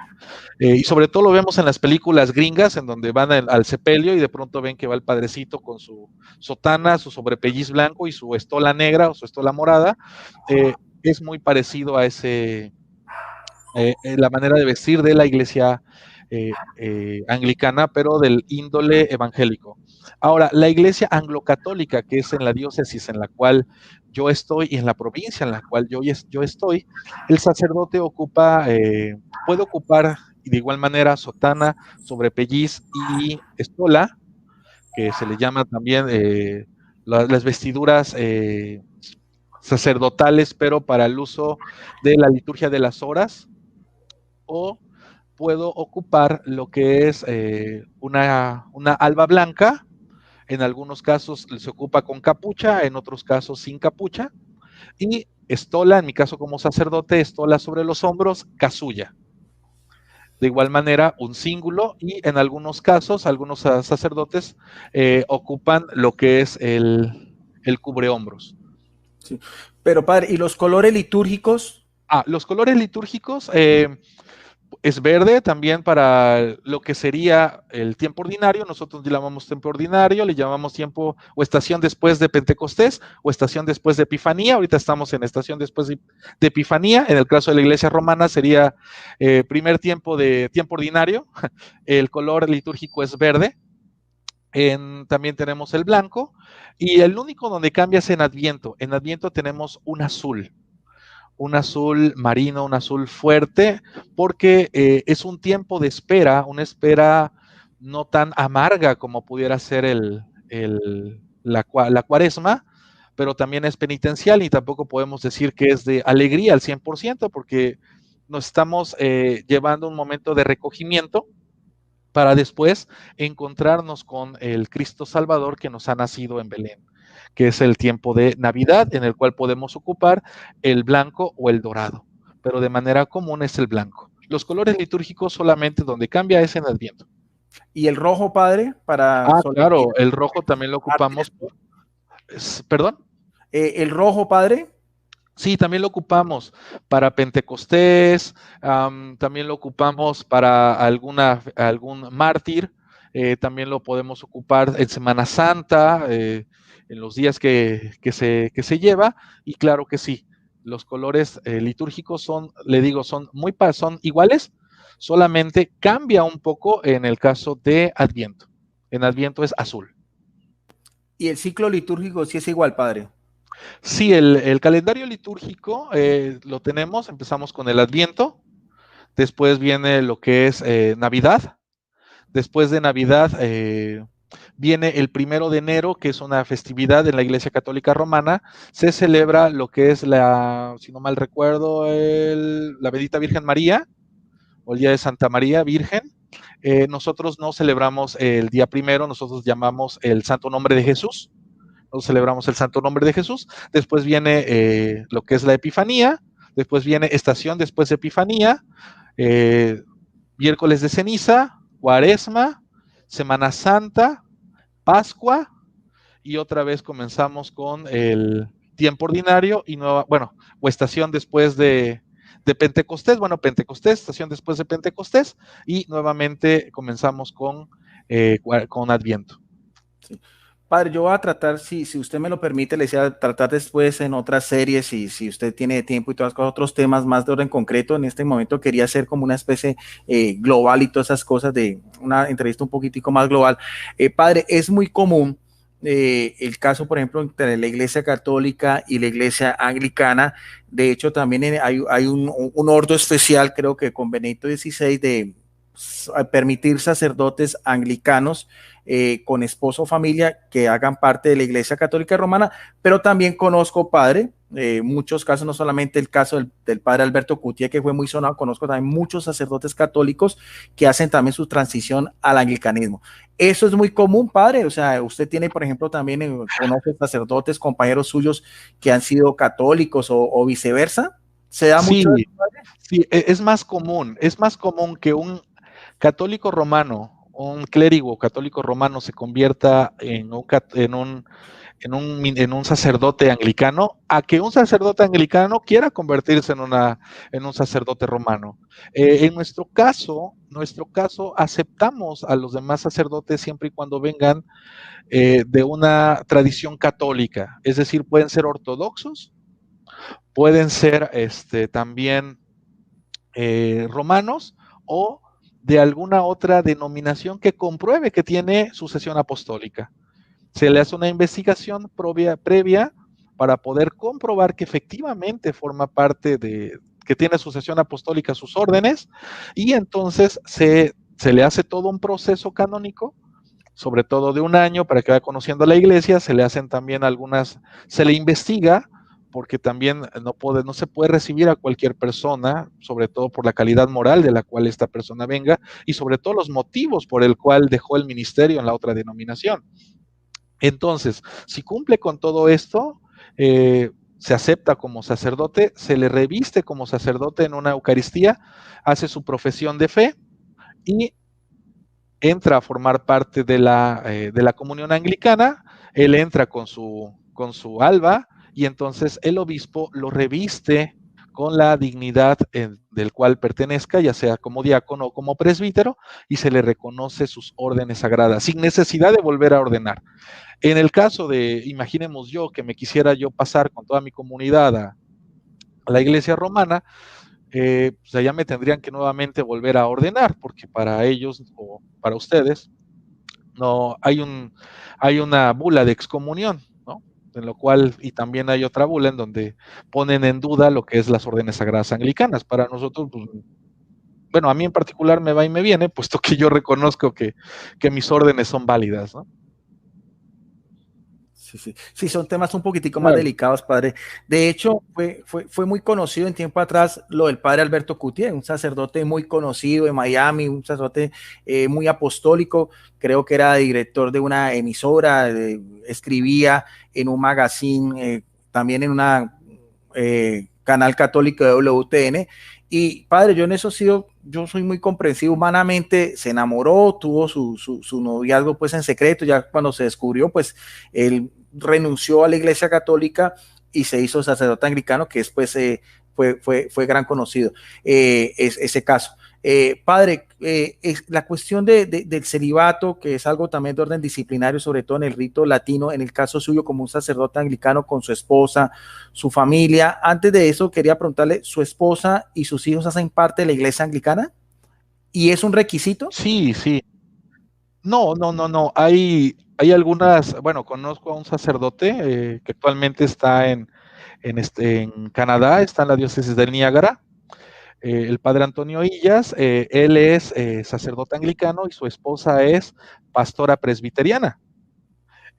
Y sobre todo lo vemos en las películas gringas, en donde van al sepelio y de pronto ven que va el padrecito con su sotana, su sobrepelliz blanco y su estola negra o su estola morada. es muy parecido a la manera de vestir de la iglesia anglicana, pero del índole evangélico. Ahora, la iglesia anglo-católica, que es en la diócesis en la cual yo estoy y en la provincia en la cual yo estoy, el sacerdote puede ocupar de igual manera sotana, sobrepelliz y estola, que se le llama también las vestiduras sacerdotales, pero para el uso de la liturgia de las horas, o puedo ocupar lo que es una alba blanca. En algunos casos se ocupa con capucha, en otros casos sin capucha, y estola, en mi caso como sacerdote, estola sobre los hombros, casulla. De igual manera, un cíngulo, y en algunos casos, algunos sacerdotes ocupan lo que es el cubrehombros. Sí. Pero padre, ¿y los colores litúrgicos? Los colores litúrgicos, es verde también para lo que sería el tiempo ordinario. Nosotros le llamamos tiempo ordinario, le llamamos tiempo o estación después de Pentecostés o estación después de Epifanía. Ahorita estamos en estación después de Epifanía. En el caso de la iglesia romana sería primer tiempo de tiempo ordinario. El color litúrgico es verde. También tenemos el blanco, y el único donde cambia es en Adviento. En Adviento tenemos un azul marino, un azul fuerte, porque es un tiempo de espera, una espera no tan amarga como pudiera ser la cuaresma, pero también es penitencial, y tampoco podemos decir que es de alegría al 100%, porque nos estamos llevando un momento de recogimiento para después encontrarnos con el Cristo Salvador que nos ha nacido en Belén, que es el tiempo de Navidad, en el cual podemos ocupar el blanco o el dorado, pero de manera común es el blanco. Los colores litúrgicos solamente donde cambia es en Adviento. ¿Y el rojo, padre, para Claro, solemnidad? el rojo también lo ocupamos. ¿Perdón? ¿El rojo, padre? Sí, también lo ocupamos para Pentecostés, también lo ocupamos para algún mártir, también lo podemos ocupar en Semana Santa, en los días que se lleva, y claro que sí, los colores litúrgicos son son iguales, solamente cambia un poco en el caso de Adviento. En Adviento es azul. ¿Y el ciclo litúrgico sí es igual, padre? Sí, el calendario litúrgico lo tenemos, empezamos con el Adviento, después viene lo que es Navidad, después de Navidad viene el 1 de enero, que es una festividad en la Iglesia Católica Romana, se celebra lo que es si no mal recuerdo, la Bendita Virgen María, o el Día de Santa María Virgen. Nosotros no celebramos el día 1, nosotros llamamos el Santo Nombre de Jesús. Nosotros celebramos el Santo Nombre de Jesús. Después viene lo que es la Epifanía. Después viene estación después de Epifanía. Miércoles de ceniza, Cuaresma, Semana Santa, Pascua. Y otra vez comenzamos con el tiempo ordinario o estación después de Pentecostés. Bueno, Pentecostés, estación después de Pentecostés. Y nuevamente comenzamos con Adviento. Sí. Padre, yo voy a tratar, si usted me lo permite, le decía, tratar después en otras series, si usted tiene tiempo y todas las cosas, otros temas más de orden concreto. En este momento quería hacer como una especie global y todas esas cosas de una entrevista un poquitico más global. Padre, es muy común el caso, por ejemplo, entre la Iglesia Católica y la Iglesia Anglicana. De hecho, también hay un ordo especial, creo que con Benedicto XVI, de permitir sacerdotes anglicanos con esposo o familia que hagan parte de la Iglesia Católica Romana, pero también conozco, padre, muchos casos, no solamente el caso del padre Alberto Cutié, que fue muy sonado, conozco también muchos sacerdotes católicos que hacen también su transición al anglicanismo. Eso es muy común, padre. O sea, usted tiene, por ejemplo, también conoce sacerdotes, compañeros suyos que han sido católicos o viceversa. ¿Se da Sí, mucho eso, padre? sí, es más común que un católico romano, un clérigo católico romano se convierta en un sacerdote anglicano, a que un sacerdote anglicano quiera convertirse en un sacerdote romano. En nuestro caso, aceptamos a los demás sacerdotes siempre y cuando vengan de una tradición católica, es decir, pueden ser ortodoxos, pueden ser también romanos o de alguna otra denominación que compruebe que tiene sucesión apostólica. Se le hace una investigación previa para poder comprobar que efectivamente forma parte de, que tiene sucesión apostólica sus órdenes, y entonces se le hace todo un proceso canónico, sobre todo de un año, para que vaya conociendo a la iglesia. Se le hacen también algunas, se le investiga, porque también no se puede recibir a cualquier persona, sobre todo por la calidad moral de la cual esta persona venga, y sobre todo los motivos por el cual dejó el ministerio en la otra denominación. Entonces, si cumple con todo esto, se acepta como sacerdote, se le reviste como sacerdote en una Eucaristía, hace su profesión de fe y entra a formar parte de la comunión anglicana. Él entra con su alba, y entonces el obispo lo reviste con la dignidad del cual pertenezca, ya sea como diácono o como presbítero, y se le reconoce sus órdenes sagradas, sin necesidad de volver a ordenar. En el caso de, imaginemos yo, que me quisiera yo pasar con toda mi comunidad a la iglesia romana, pues allá me tendrían que nuevamente volver a ordenar, porque para ellos o para ustedes no hay una bula de excomunión, ¿no? En lo cual, y también hay otra bula en donde ponen en duda lo que es las órdenes sagradas anglicanas. Para nosotros, pues, bueno, a mí en particular me va y me viene, puesto que yo reconozco que mis órdenes son válidas, ¿no? Sí, sí. Sí, son temas un poquitico más Claro. delicados, padre. De hecho, fue muy conocido en tiempo atrás lo del padre Alberto Cutier, un sacerdote muy conocido de Miami, un sacerdote muy apostólico. Creo que era director de una emisora, escribía en un magazine, también en una canal católico de WTN. Y padre, yo en eso yo soy muy comprensivo humanamente, se enamoró, tuvo su noviazgo pues en secreto, ya cuando se descubrió, pues él renunció a la iglesia católica y se hizo sacerdote anglicano, que después fue gran conocido ese caso. Padre, la cuestión del celibato, que es algo también de orden disciplinario, sobre todo en el rito latino, en el caso suyo como un sacerdote anglicano con su esposa, su familia. Antes de eso, quería preguntarle, ¿su esposa y sus hijos hacen parte de la iglesia anglicana? ¿Y es un requisito? Sí, sí. No, no, no, no. Hay algunas, bueno, conozco a un sacerdote que actualmente está en Canadá, está en la diócesis del Niágara, el padre Antonio Illas. Él es sacerdote anglicano y su esposa es pastora presbiteriana.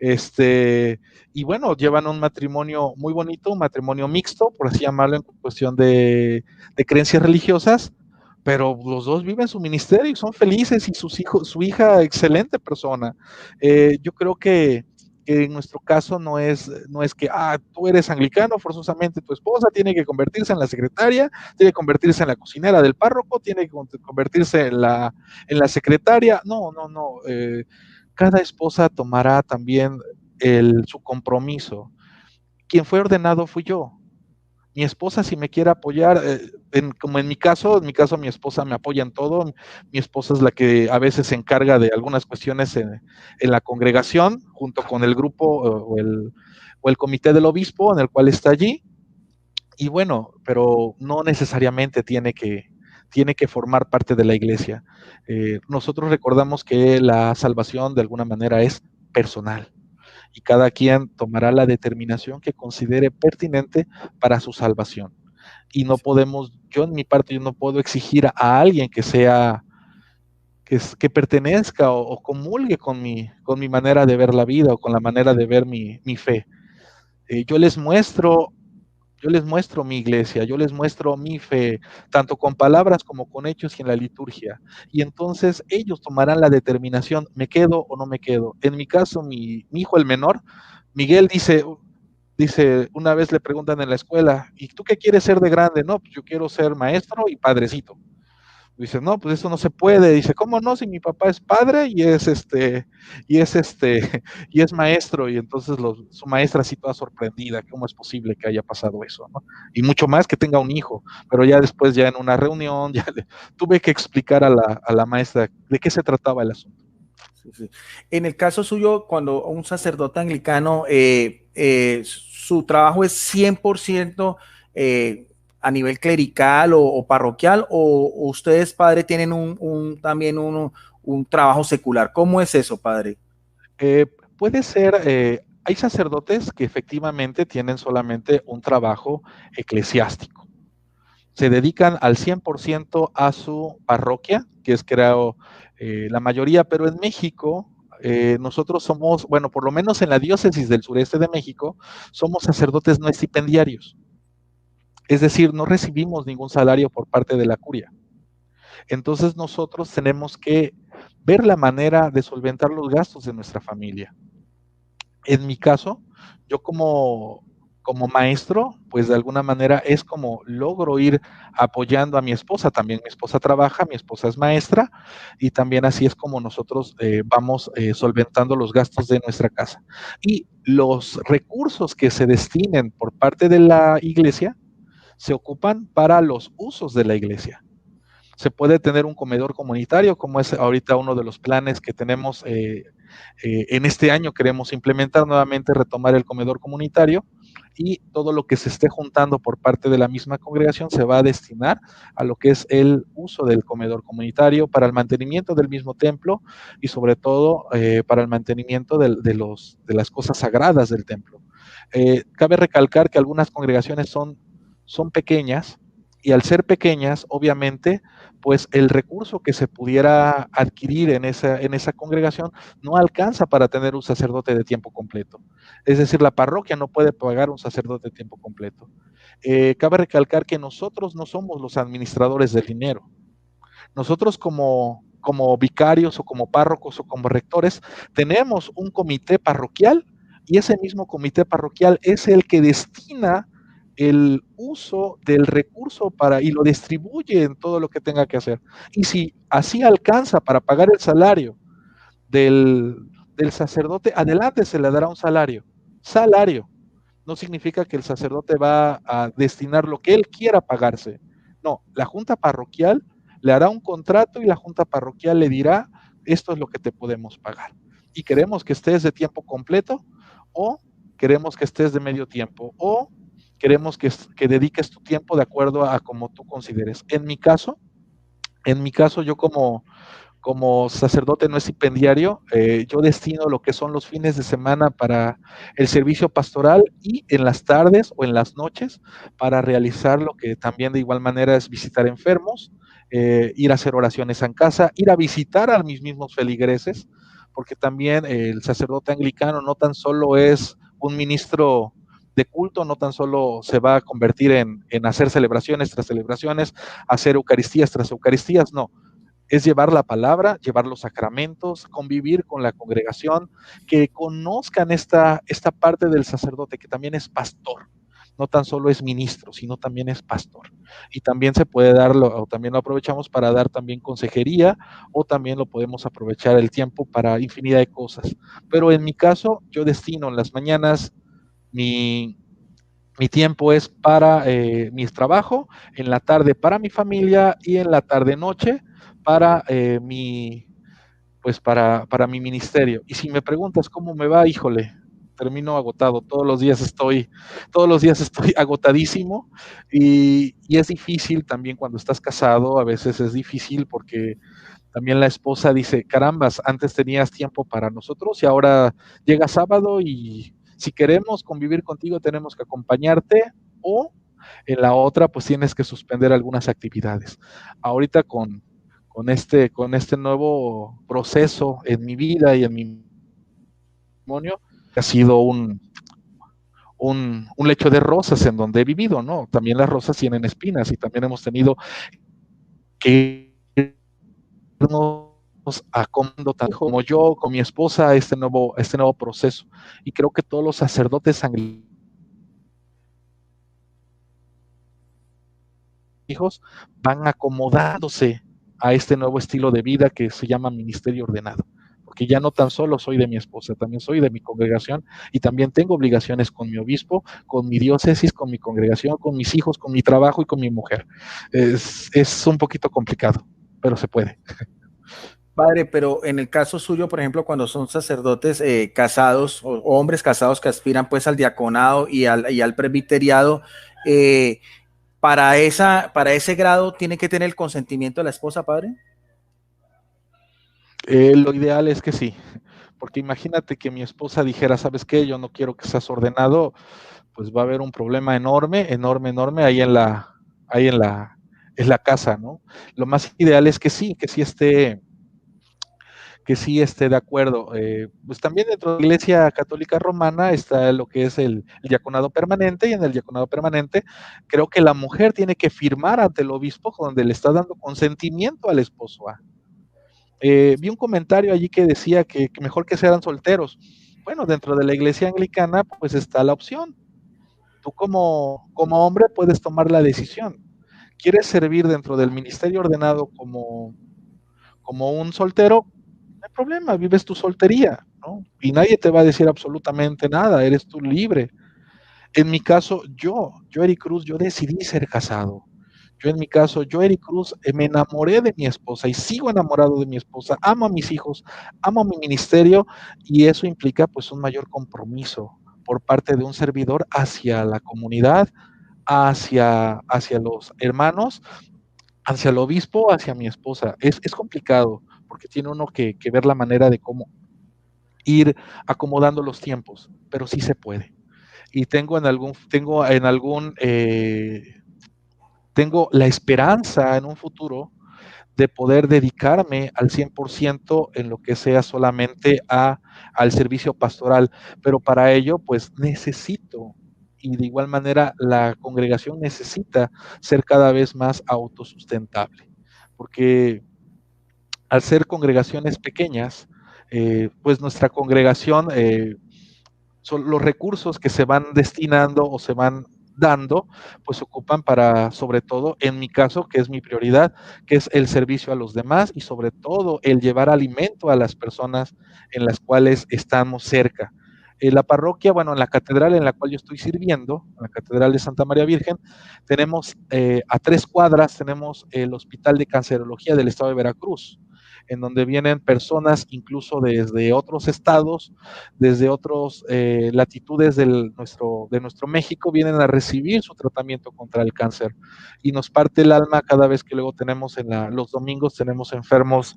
Y bueno, llevan un matrimonio muy bonito, un matrimonio mixto, por así llamarlo, en cuestión de creencias religiosas, pero los dos viven su ministerio y son felices, y sus hijos, su hija, excelente persona. Yo creo que en nuestro caso no es que tú eres anglicano, forzosamente tu esposa tiene que convertirse en la secretaria, tiene que convertirse en la cocinera del párroco, tiene que convertirse en la secretaria. No, no, no. Cada esposa tomará también su compromiso. Quien fue ordenado fui yo. Mi esposa, si me quiere apoyar, como en mi caso mi esposa me apoya en todo. Mi esposa es la que a veces se encarga de algunas cuestiones en la congregación, junto con el grupo o el comité del obispo en el cual está allí. Y bueno, pero no necesariamente tiene que formar parte de la iglesia. Nosotros recordamos que la salvación de alguna manera es personal, y cada quien tomará la determinación que considere pertinente para su salvación. Y no podemos, yo en mi parte, yo no puedo exigir a alguien que pertenezca o comulgue con mi manera de ver la vida o con la manera de ver mi fe. Eh, yo les muestro yo les muestro mi iglesia, yo les muestro mi fe, tanto con palabras como con hechos y en la liturgia. Y entonces ellos tomarán la determinación, ¿me quedo o no me quedo? En mi caso, mi hijo el menor, Miguel, dice, una vez le preguntan en la escuela, ¿y tú qué quieres ser de grande? No, pues yo quiero ser maestro y padrecito. Dice, no, pues eso no se puede. Dice, ¿cómo no? Si mi papá es padre y es y es maestro. Y entonces su maestra así toda sorprendida, ¿cómo es posible que haya pasado eso, ¿no? Y mucho más que tenga un hijo. Pero ya después, ya en una reunión, tuve que explicar a la maestra de qué se trataba el asunto. Sí, sí. En el caso suyo, cuando un sacerdote anglicano, su trabajo es 100% a nivel clerical o parroquial, o ustedes, padre, tienen también un trabajo secular? ¿Cómo es eso, padre? Eh, Puede ser, hay sacerdotes que efectivamente tienen solamente un trabajo eclesiástico. Se dedican al 100% a su parroquia, que es creo la mayoría, pero en México nosotros somos, bueno, por lo menos en la diócesis del sureste de México, somos sacerdotes no estipendiarios. Es decir, no recibimos ningún salario por parte de la curia. Entonces nosotros tenemos que ver la manera de solventar los gastos de nuestra familia. En mi caso, yo como maestro, pues de alguna manera es como logro ir apoyando a mi esposa. También mi esposa trabaja, mi esposa es maestra y también así es como nosotros vamos solventando los gastos de nuestra casa. Y los recursos que se destinen por parte de la iglesia se ocupan para los usos de la iglesia. Se puede tener un comedor comunitario, como es ahorita uno de los planes que tenemos en este año. Queremos implementar nuevamente, retomar el comedor comunitario, y todo lo que se esté juntando por parte de la misma congregación se va a destinar a lo que es el uso del comedor comunitario, para el mantenimiento del mismo templo y sobre todo para el mantenimiento de las cosas sagradas del templo. Cabe recalcar que algunas congregaciones son pequeñas, y al ser pequeñas, obviamente, pues el recurso que se pudiera adquirir en esa congregación no alcanza para tener un sacerdote de tiempo completo. Es decir, la parroquia no puede pagar un sacerdote de tiempo completo. Cabe recalcar que nosotros no somos los administradores del dinero. Nosotros como vicarios o como párrocos o como rectores tenemos un comité parroquial, y ese mismo comité parroquial es el que destina el uso del recurso y lo distribuye en todo lo que tenga que hacer. Y si así alcanza para pagar el salario del, del sacerdote, adelante, se le dará un salario. Salario. No significa que el sacerdote va a destinar lo que él quiera pagarse. No, la junta parroquial le hará un contrato y la junta parroquial le dirá, esto es lo que te podemos pagar. Y queremos que estés de tiempo completo, o queremos que estés de medio tiempo, o queremos que dediques tu tiempo de acuerdo a como tú consideres. En mi caso, yo como sacerdote no estipendiario, yo destino lo que son los fines de semana para el servicio pastoral, y en las tardes o en las noches para realizar lo que también de igual manera es visitar enfermos, ir a hacer oraciones en casa, ir a visitar a mis mismos feligreses, porque también el sacerdote anglicano no tan solo es un ministro de culto, no tan solo se va a convertir en hacer celebraciones tras celebraciones, hacer eucaristías tras eucaristías, no, es llevar la palabra, llevar los sacramentos, convivir con la congregación, que conozcan esta parte del sacerdote, que también es pastor. No tan solo es ministro, sino también es pastor. Y también se puede o también lo aprovechamos para dar también consejería, o también lo podemos aprovechar el tiempo para infinidad de cosas. Pero en mi caso, yo destino en las mañanas mi, mi tiempo es para mi trabajo, en la tarde para mi familia, y en la tarde-noche para para mi ministerio. Y si me preguntas cómo me va, híjole, termino agotado. Todos los días estoy agotadísimo, y es difícil también cuando estás casado. A veces es difícil porque también la esposa dice, carambas, antes tenías tiempo para nosotros y ahora llega sábado y si queremos convivir contigo tenemos que acompañarte, o en la otra pues tienes que suspender algunas actividades. Ahorita con este nuevo proceso en mi vida y en mi matrimonio, ha sido un lecho de rosas en donde he vivido, ¿no? También las rosas tienen espinas, y también hemos tenido que acomodando tanto como yo, con mi esposa, este nuevo proceso. Y creo que todos los sacerdotes hijos van acomodándose a este nuevo estilo de vida que se llama ministerio ordenado. Porque ya no tan solo soy de mi esposa, también soy de mi congregación, y también tengo obligaciones con mi obispo, con mi diócesis, con mi congregación, con mis hijos, con mi trabajo y con mi mujer. Es un poquito complicado, pero se puede. Padre, pero en el caso suyo, por ejemplo, cuando son sacerdotes casados o hombres casados que aspiran pues al diaconado y al presbiteriado, Eh, para ese grado, ¿tiene que tener el consentimiento de la esposa, padre? Lo ideal es que sí, porque imagínate que mi esposa dijera, ¿sabes qué? Yo no quiero que seas ordenado, pues va a haber un problema enorme, enorme, enorme ahí en la casa, ¿no? Lo más ideal es que sí esté de acuerdo. Pues también dentro de la Iglesia Católica Romana está lo que es el diaconado permanente, y en el diaconado permanente creo que la mujer tiene que firmar ante el obispo donde le está dando consentimiento al esposo A. Vi un comentario allí que decía que mejor que sean solteros. Bueno, dentro de la Iglesia Anglicana pues está la opción. Tú como hombre puedes tomar la decisión. ¿Quieres servir dentro del ministerio ordenado como un soltero? No hay problema, vives tu soltería, ¿no? Y nadie te va a decir absolutamente nada, eres tú libre. En mi caso, yo Eric Cruz, yo decidí ser casado. Yo en mi caso, yo Eric Cruz, me enamoré de mi esposa y sigo enamorado de mi esposa, amo a mis hijos, amo mi ministerio, y eso implica pues un mayor compromiso por parte de un servidor hacia la comunidad, hacia los hermanos, hacia el obispo, hacia mi esposa. Es complicado porque tiene uno que ver la manera de cómo ir acomodando los tiempos, pero sí se puede. Y tengo la esperanza en un futuro de poder dedicarme al 100% en lo que sea solamente al servicio pastoral, pero para ello pues necesito, y de igual manera la congregación necesita ser cada vez más autosustentable, porque al ser congregaciones pequeñas, pues nuestra congregación, son los recursos que se van destinando o se van dando, pues ocupan para, sobre todo, en mi caso, que es mi prioridad, que es el servicio a los demás y sobre todo el llevar alimento a las personas en las cuales estamos cerca. En la parroquia, bueno, en la catedral en la cual yo estoy sirviendo, en la Catedral de Santa María Virgen, tenemos a 3 cuadras, tenemos el Hospital de Cancerología del Estado de Veracruz, en donde vienen personas incluso desde otros estados, desde otras latitudes de nuestro México, vienen a recibir su tratamiento contra el cáncer. Y nos parte el alma cada vez que luego tenemos los domingos, tenemos enfermos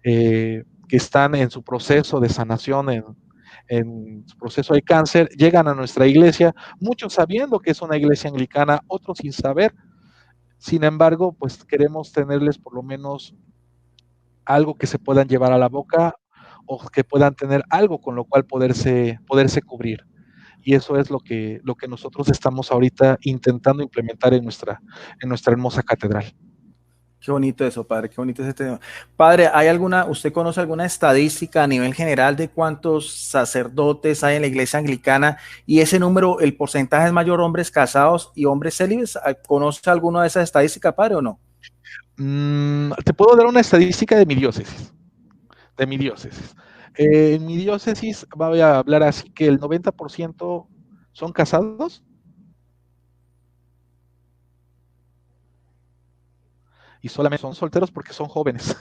que están en su proceso de sanación, en su proceso de cáncer, llegan a nuestra iglesia, muchos sabiendo que es una iglesia anglicana, otros sin saber. Sin embargo, pues queremos tenerles por lo menos algo que se puedan llevar a la boca o que puedan tener algo con lo cual poderse cubrir. Y eso es lo que nosotros estamos ahorita intentando implementar en nuestra hermosa catedral. Qué bonito eso, padre, qué bonito ese tema. Padre, ¿usted conoce alguna estadística a nivel general de cuántos sacerdotes hay en la iglesia anglicana y ese número, el porcentaje es mayor hombres casados y hombres célibes? ¿Conoce alguna de esas estadísticas, padre, o no? Te puedo dar una estadística de mi diócesis. En mi diócesis voy a hablar así que el 90% son casados y solamente son solteros porque son jóvenes.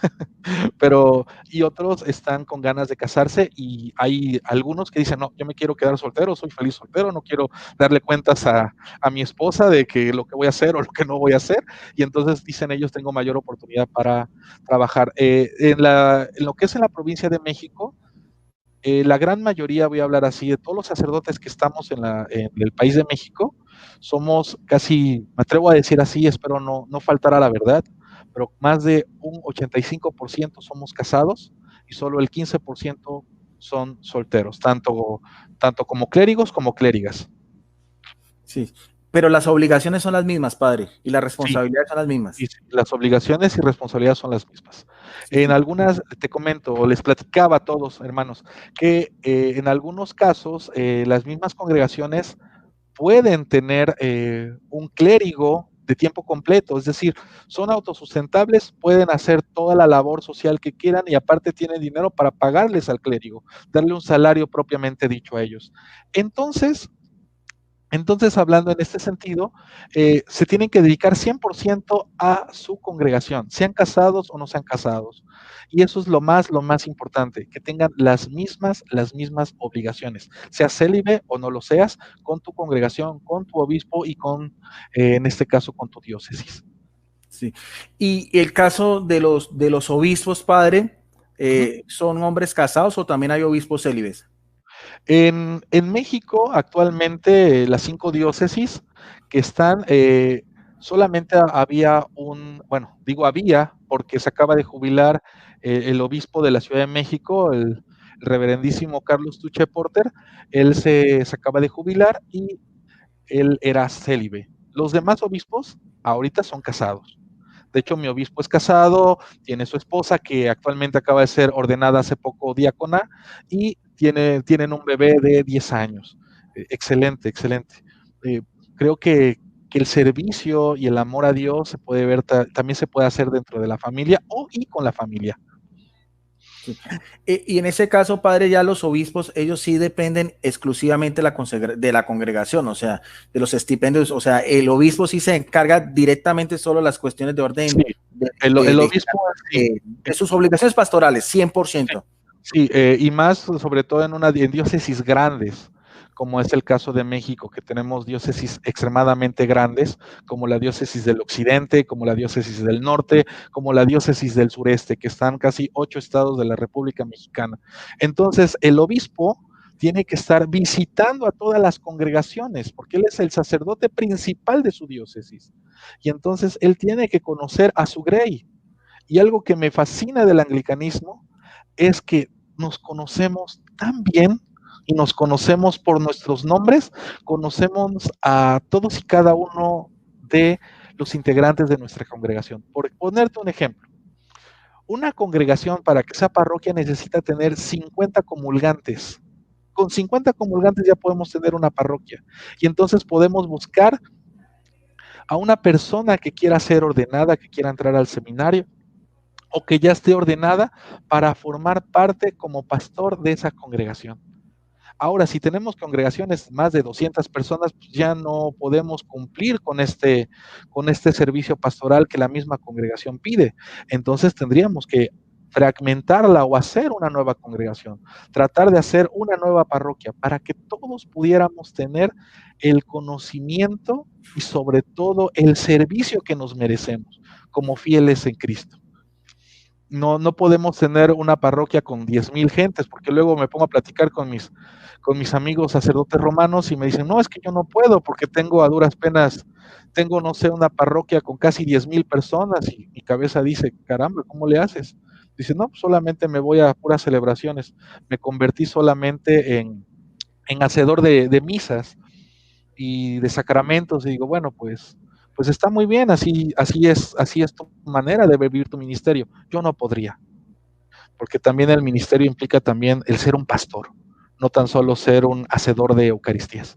Y otros están con ganas de casarse, y hay algunos que dicen, no, yo me quiero quedar soltero, soy feliz soltero, no quiero darle cuentas a mi esposa de que lo que voy a hacer o lo que no voy a hacer, y entonces dicen ellos, tengo mayor oportunidad para trabajar. En lo que es en la provincia de México, la gran mayoría, voy a hablar así, de todos los sacerdotes que estamos en el país de México, somos casi, me atrevo a decir así, espero no faltar a la verdad, pero más de un 85% somos casados y solo el 15% son solteros, tanto como clérigos como clérigas. Sí, pero las obligaciones son las mismas, padre, y las Sí, responsabilidades son las y mismas. las obligaciones y responsabilidades son las mismas. Sí, En sí. algunas, te comento, o les platicaba a todos, hermanos, que en algunos casos las mismas congregaciones pueden tener un clérigo de tiempo completo, es decir, son autosustentables, pueden hacer toda la labor social que quieran y aparte tienen dinero para pagarles al clérigo, darle un salario propiamente dicho a ellos. Entonces, Entonces, hablando en este sentido, se tienen que dedicar 100% a su congregación, sean casados o no sean casados. Y eso es lo más importante, que tengan las mismas obligaciones, seas célibe o no lo seas, con tu congregación, con tu obispo y en este caso, con tu diócesis. Sí. Y el caso de los obispos, padre, Ujú. ¿son hombres casados o también hay obispos célibes? En México, actualmente, las 5 diócesis que están, solamente había bueno, digo había, porque se acaba de jubilar el obispo de la Ciudad de México, el reverendísimo Carlos Tuche Porter. Él se acaba de jubilar y él era célibe. Los demás obispos ahorita son casados. De hecho, mi obispo es casado, tiene su esposa que actualmente acaba de ser ordenada hace poco diácona y tienen un bebé de 10 años. Excelente, excelente. Eh, Creo que el servicio y el amor a Dios se puede ver, también se puede hacer dentro de la familia y con la familia. Sí. Y en ese caso, padre, ya los obispos, ellos sí dependen exclusivamente de la congregación, o sea, de los estipendios, o sea, el obispo sí se encarga directamente solo de las cuestiones de Sí, orden el obispo, sí, de sus obligaciones pastorales, 100%. sí, y más sobre todo en diócesis grandes, como es el caso de México, que tenemos diócesis extremadamente grandes, como la diócesis del occidente, como la diócesis del norte, como la diócesis del sureste, que están casi 8 estados de la República Mexicana. Entonces, el obispo tiene que estar visitando a todas las congregaciones, porque él es el sacerdote principal de su diócesis. Y entonces él tiene que conocer a su grey. Y algo que me fascina del anglicanismo es que nos conocemos tan bien y nos conocemos por nuestros nombres, conocemos a todos y cada uno de los integrantes de nuestra congregación. Por ponerte un ejemplo, una congregación para que sea parroquia necesita tener 50 comulgantes. Con 50 comulgantes ya podemos tener una parroquia. Y entonces podemos buscar a una persona que quiera ser ordenada, que quiera entrar al seminario, o que ya esté ordenada para formar parte como pastor de esa congregación. Ahora, si tenemos congregaciones más de 200 personas, pues ya no podemos cumplir con este servicio pastoral que la misma congregación pide. Entonces tendríamos que fragmentarla o hacer una nueva congregación, tratar de hacer una nueva parroquia para que todos pudiéramos tener el conocimiento y sobre todo el servicio que nos merecemos como fieles en Cristo. No podemos tener una parroquia con 10,000 gentes, porque luego me pongo a platicar con mis amigos sacerdotes romanos y me dicen, no, es que yo no puedo porque tengo a duras penas, tengo, no sé, una parroquia con casi 10,000 personas y mi cabeza dice, caramba, ¿cómo le haces? Dice, no, solamente me voy a puras celebraciones, me convertí solamente en hacedor de misas y de sacramentos y digo, bueno, pues está muy bien, así es tu manera de vivir tu ministerio. Yo no podría, porque también el ministerio implica también el ser un pastor, no tan solo ser un hacedor de Eucaristías.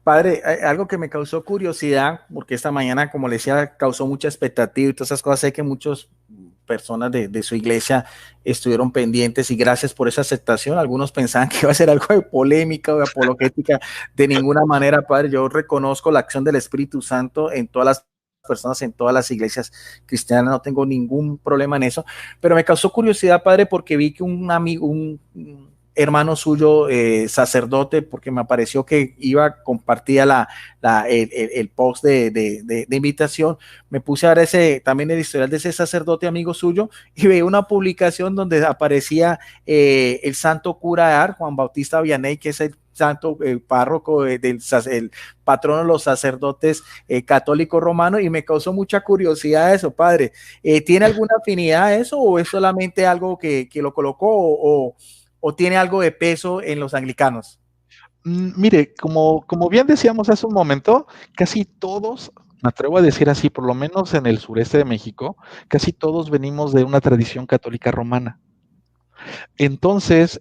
Padre, algo que me causó curiosidad, porque esta mañana, como le decía, causó mucha expectativa y todas esas cosas. Sé que muchas personas de su iglesia estuvieron pendientes y gracias por esa aceptación. Algunos pensaban que iba a ser algo de polémica o de apologética. De ninguna manera, Padre, yo reconozco la acción del Espíritu Santo en todas las personas, en todas las iglesias cristianas, no tengo ningún problema en eso, pero me causó curiosidad, Padre, porque vi que un amigo, un hermano suyo, sacerdote, porque me pareció que compartía el post de invitación, me puse a ver también el historial de ese sacerdote amigo suyo y veía una publicación donde aparecía el santo cura de Ar, Juan Bautista Vianney, que es el santo párroco el patrono de los sacerdotes católicos romanos, y me causó mucha curiosidad eso, padre. ¿Tiene alguna afinidad a eso o es solamente algo que lo colocó o tiene algo de peso en los anglicanos? Mire, como bien decíamos hace un momento, casi todos, me atrevo a decir así, por lo menos en el sureste de México, casi todos venimos de una tradición católica romana. Entonces,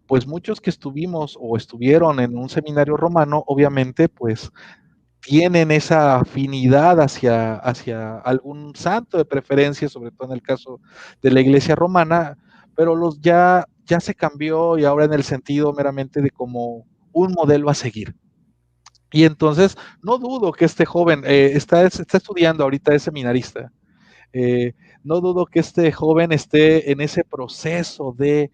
pues muchos que estuvimos o estuvieron en un seminario romano, obviamente, pues tienen esa afinidad hacia algún santo de preferencia, sobre todo en el caso de la iglesia romana, pero ya se cambió y ahora en el sentido meramente de como un modelo a seguir. Y entonces, no dudo que este joven está estudiando ahorita, es seminarista. Eh, no dudo que este joven esté en ese proceso de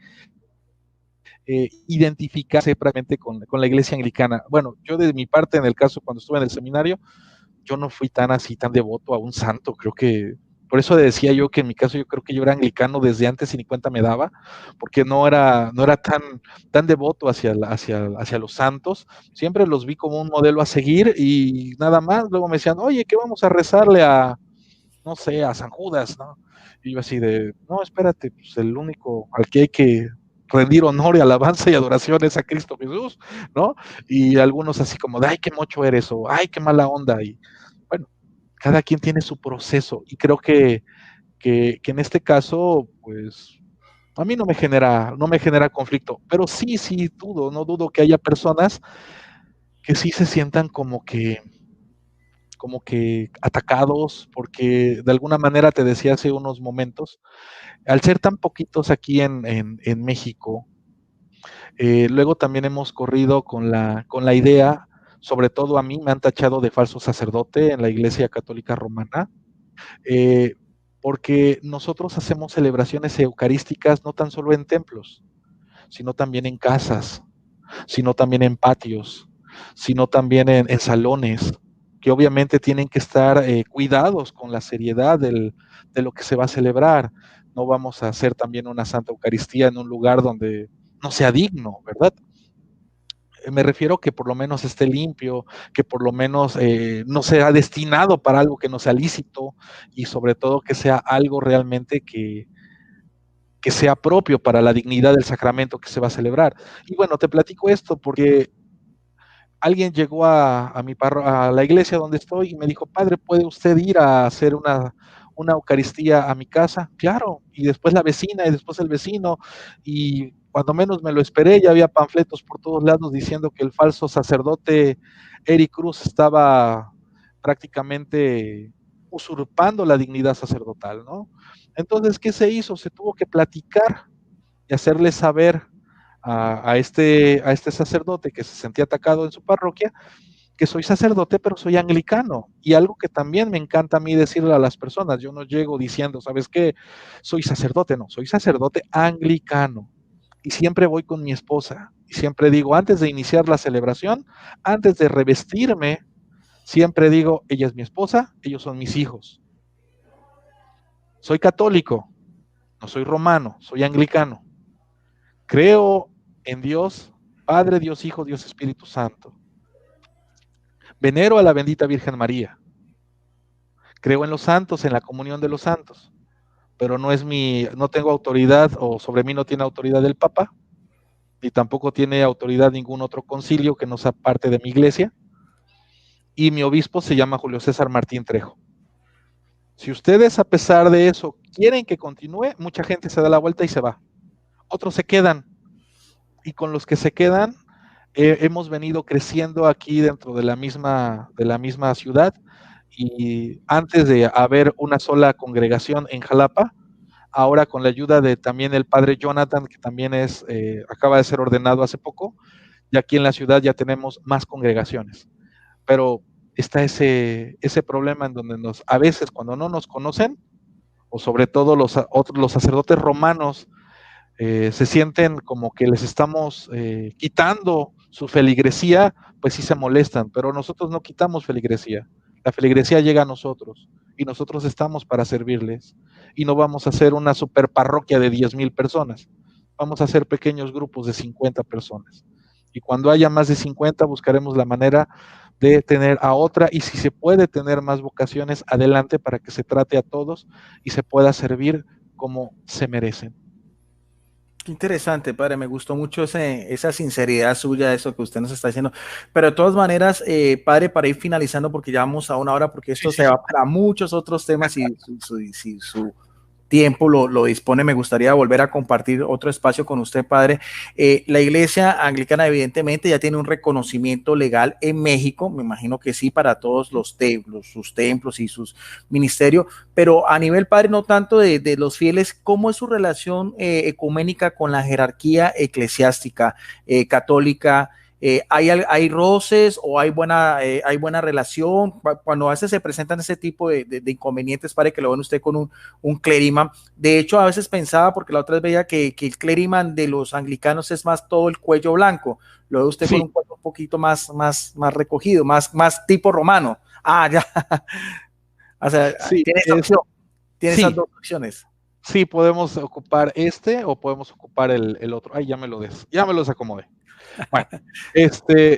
identificarse prácticamente con la iglesia anglicana. Bueno, yo de mi parte, en el caso cuando estuve en el seminario, yo no fui tan así, tan devoto a un santo. Creo que, por eso decía yo que en mi caso yo creo que yo era anglicano desde antes y ni cuenta me daba, porque no era tan devoto hacia los santos. Siempre los vi como un modelo a seguir y nada más. Luego me decían, oye, ¿qué vamos a rezarle a, no sé, a San Judas, ¿no? Y yo así de, no, espérate, pues el único al que hay que rendir honor y alabanza y adoración es a Cristo Jesús, ¿no? Y algunos así como de, ay, qué mocho eres, o ay, qué mala onda. Y bueno, cada quien tiene su proceso y creo que en este caso, pues, a mí no me genera conflicto, pero sí dudo, no dudo que haya personas que sí se sientan como que atacados, porque de alguna manera te decía hace unos momentos, al ser tan poquitos aquí en México, luego también hemos corrido con la idea, sobre todo a mí me han tachado de falso sacerdote en la Iglesia Católica Romana, eh, porque nosotros hacemos celebraciones eucarísticas no tan solo en templos, sino también en casas, sino también en patios, sino también en salones, que obviamente tienen que estar cuidados con la seriedad de lo que se va a celebrar. No vamos a hacer también una Santa Eucaristía en un lugar donde no sea digno, ¿verdad? Me refiero que por lo menos esté limpio, que por lo menos no sea destinado para algo que no sea lícito y sobre todo que sea algo realmente que sea propio para la dignidad del sacramento que se va a celebrar. Y bueno, te platico esto porque alguien llegó a la iglesia donde estoy y me dijo, padre, ¿puede usted ir a hacer una Eucaristía a mi casa? Claro, y después la vecina y después el vecino, y cuando menos me lo esperé, ya había panfletos por todos lados diciendo que el falso sacerdote Eric Cruz estaba prácticamente usurpando la dignidad sacerdotal, ¿no? Entonces, ¿qué se hizo? Se tuvo que platicar y hacerle saber a este sacerdote que se sentía atacado en su parroquia, que soy sacerdote, pero soy anglicano. Y algo que también me encanta a mí decirle a las personas, yo no llego diciendo, ¿sabes qué? Soy sacerdote, no, soy sacerdote anglicano. Y siempre voy con mi esposa. Y siempre digo, antes de iniciar la celebración, antes de revestirme, siempre digo, ella es mi esposa, ellos son mis hijos. Soy católico, no soy romano, soy anglicano. Creo en Dios, Padre, Dios Hijo, Dios Espíritu Santo. Venero a la bendita Virgen María. Creo en los santos, en la comunión de los santos, pero no tengo autoridad o sobre mí no tiene autoridad el Papa, ni tampoco tiene autoridad ningún otro concilio que no sea parte de mi iglesia, y mi obispo se llama Julio César Martín Trejo. Si ustedes a pesar de eso quieren que continúe, mucha gente se da la vuelta y se va. Otros se quedan, y con los que se quedan hemos venido creciendo aquí dentro de la misma ciudad, y antes de haber una sola congregación en Jalapa, ahora con la ayuda de también el padre Jonathan, que también acaba de ser ordenado hace poco, y aquí en la ciudad ya tenemos más congregaciones. Pero está ese problema en donde a veces cuando no nos conocen, o sobre todo los sacerdotes romanos, se sienten como que les estamos quitando su feligresía, pues sí se molestan, pero nosotros no quitamos feligresía. La feligresía llega a nosotros y nosotros estamos para servirles. Y no vamos a hacer una super parroquia de 10,000 personas. Vamos a hacer pequeños grupos de 50 personas. Y cuando haya más de 50, buscaremos la manera de tener a otra, y si se puede tener más vocaciones, adelante, para que se trate a todos y se pueda servir como se merecen. Qué interesante, padre. Me gustó mucho esa sinceridad suya, eso que usted nos está diciendo. Pero de todas maneras, padre, para ir finalizando, porque ya vamos a una hora, porque Sí, esto sí, se sí. va para muchos otros temas y si su tiempo lo dispone, me gustaría volver a compartir otro espacio con usted, padre. La iglesia anglicana evidentemente ya tiene un reconocimiento legal en México, me imagino que sí, para todos los templos, sus templos y sus ministerios, pero a nivel, padre, no tanto de los fieles, ¿cómo es su relación ecuménica con la jerarquía eclesiástica católica? ¿Hay roces o hay buena relación? Cuando a veces se presentan ese tipo de inconvenientes, para que lo ven usted con un clériman. De hecho, a veces pensaba, porque la otra vez veía que el clériman de los anglicanos es más todo el cuello blanco. Lo ve usted con Sí, un cuello un poquito más recogido, más tipo romano. Ah, ya. O sea, sí, tiene esa opción. Tiene esas sí, dos opciones. sí, podemos ocupar este o podemos ocupar el otro. Ay, ya me los acomodé. Bueno,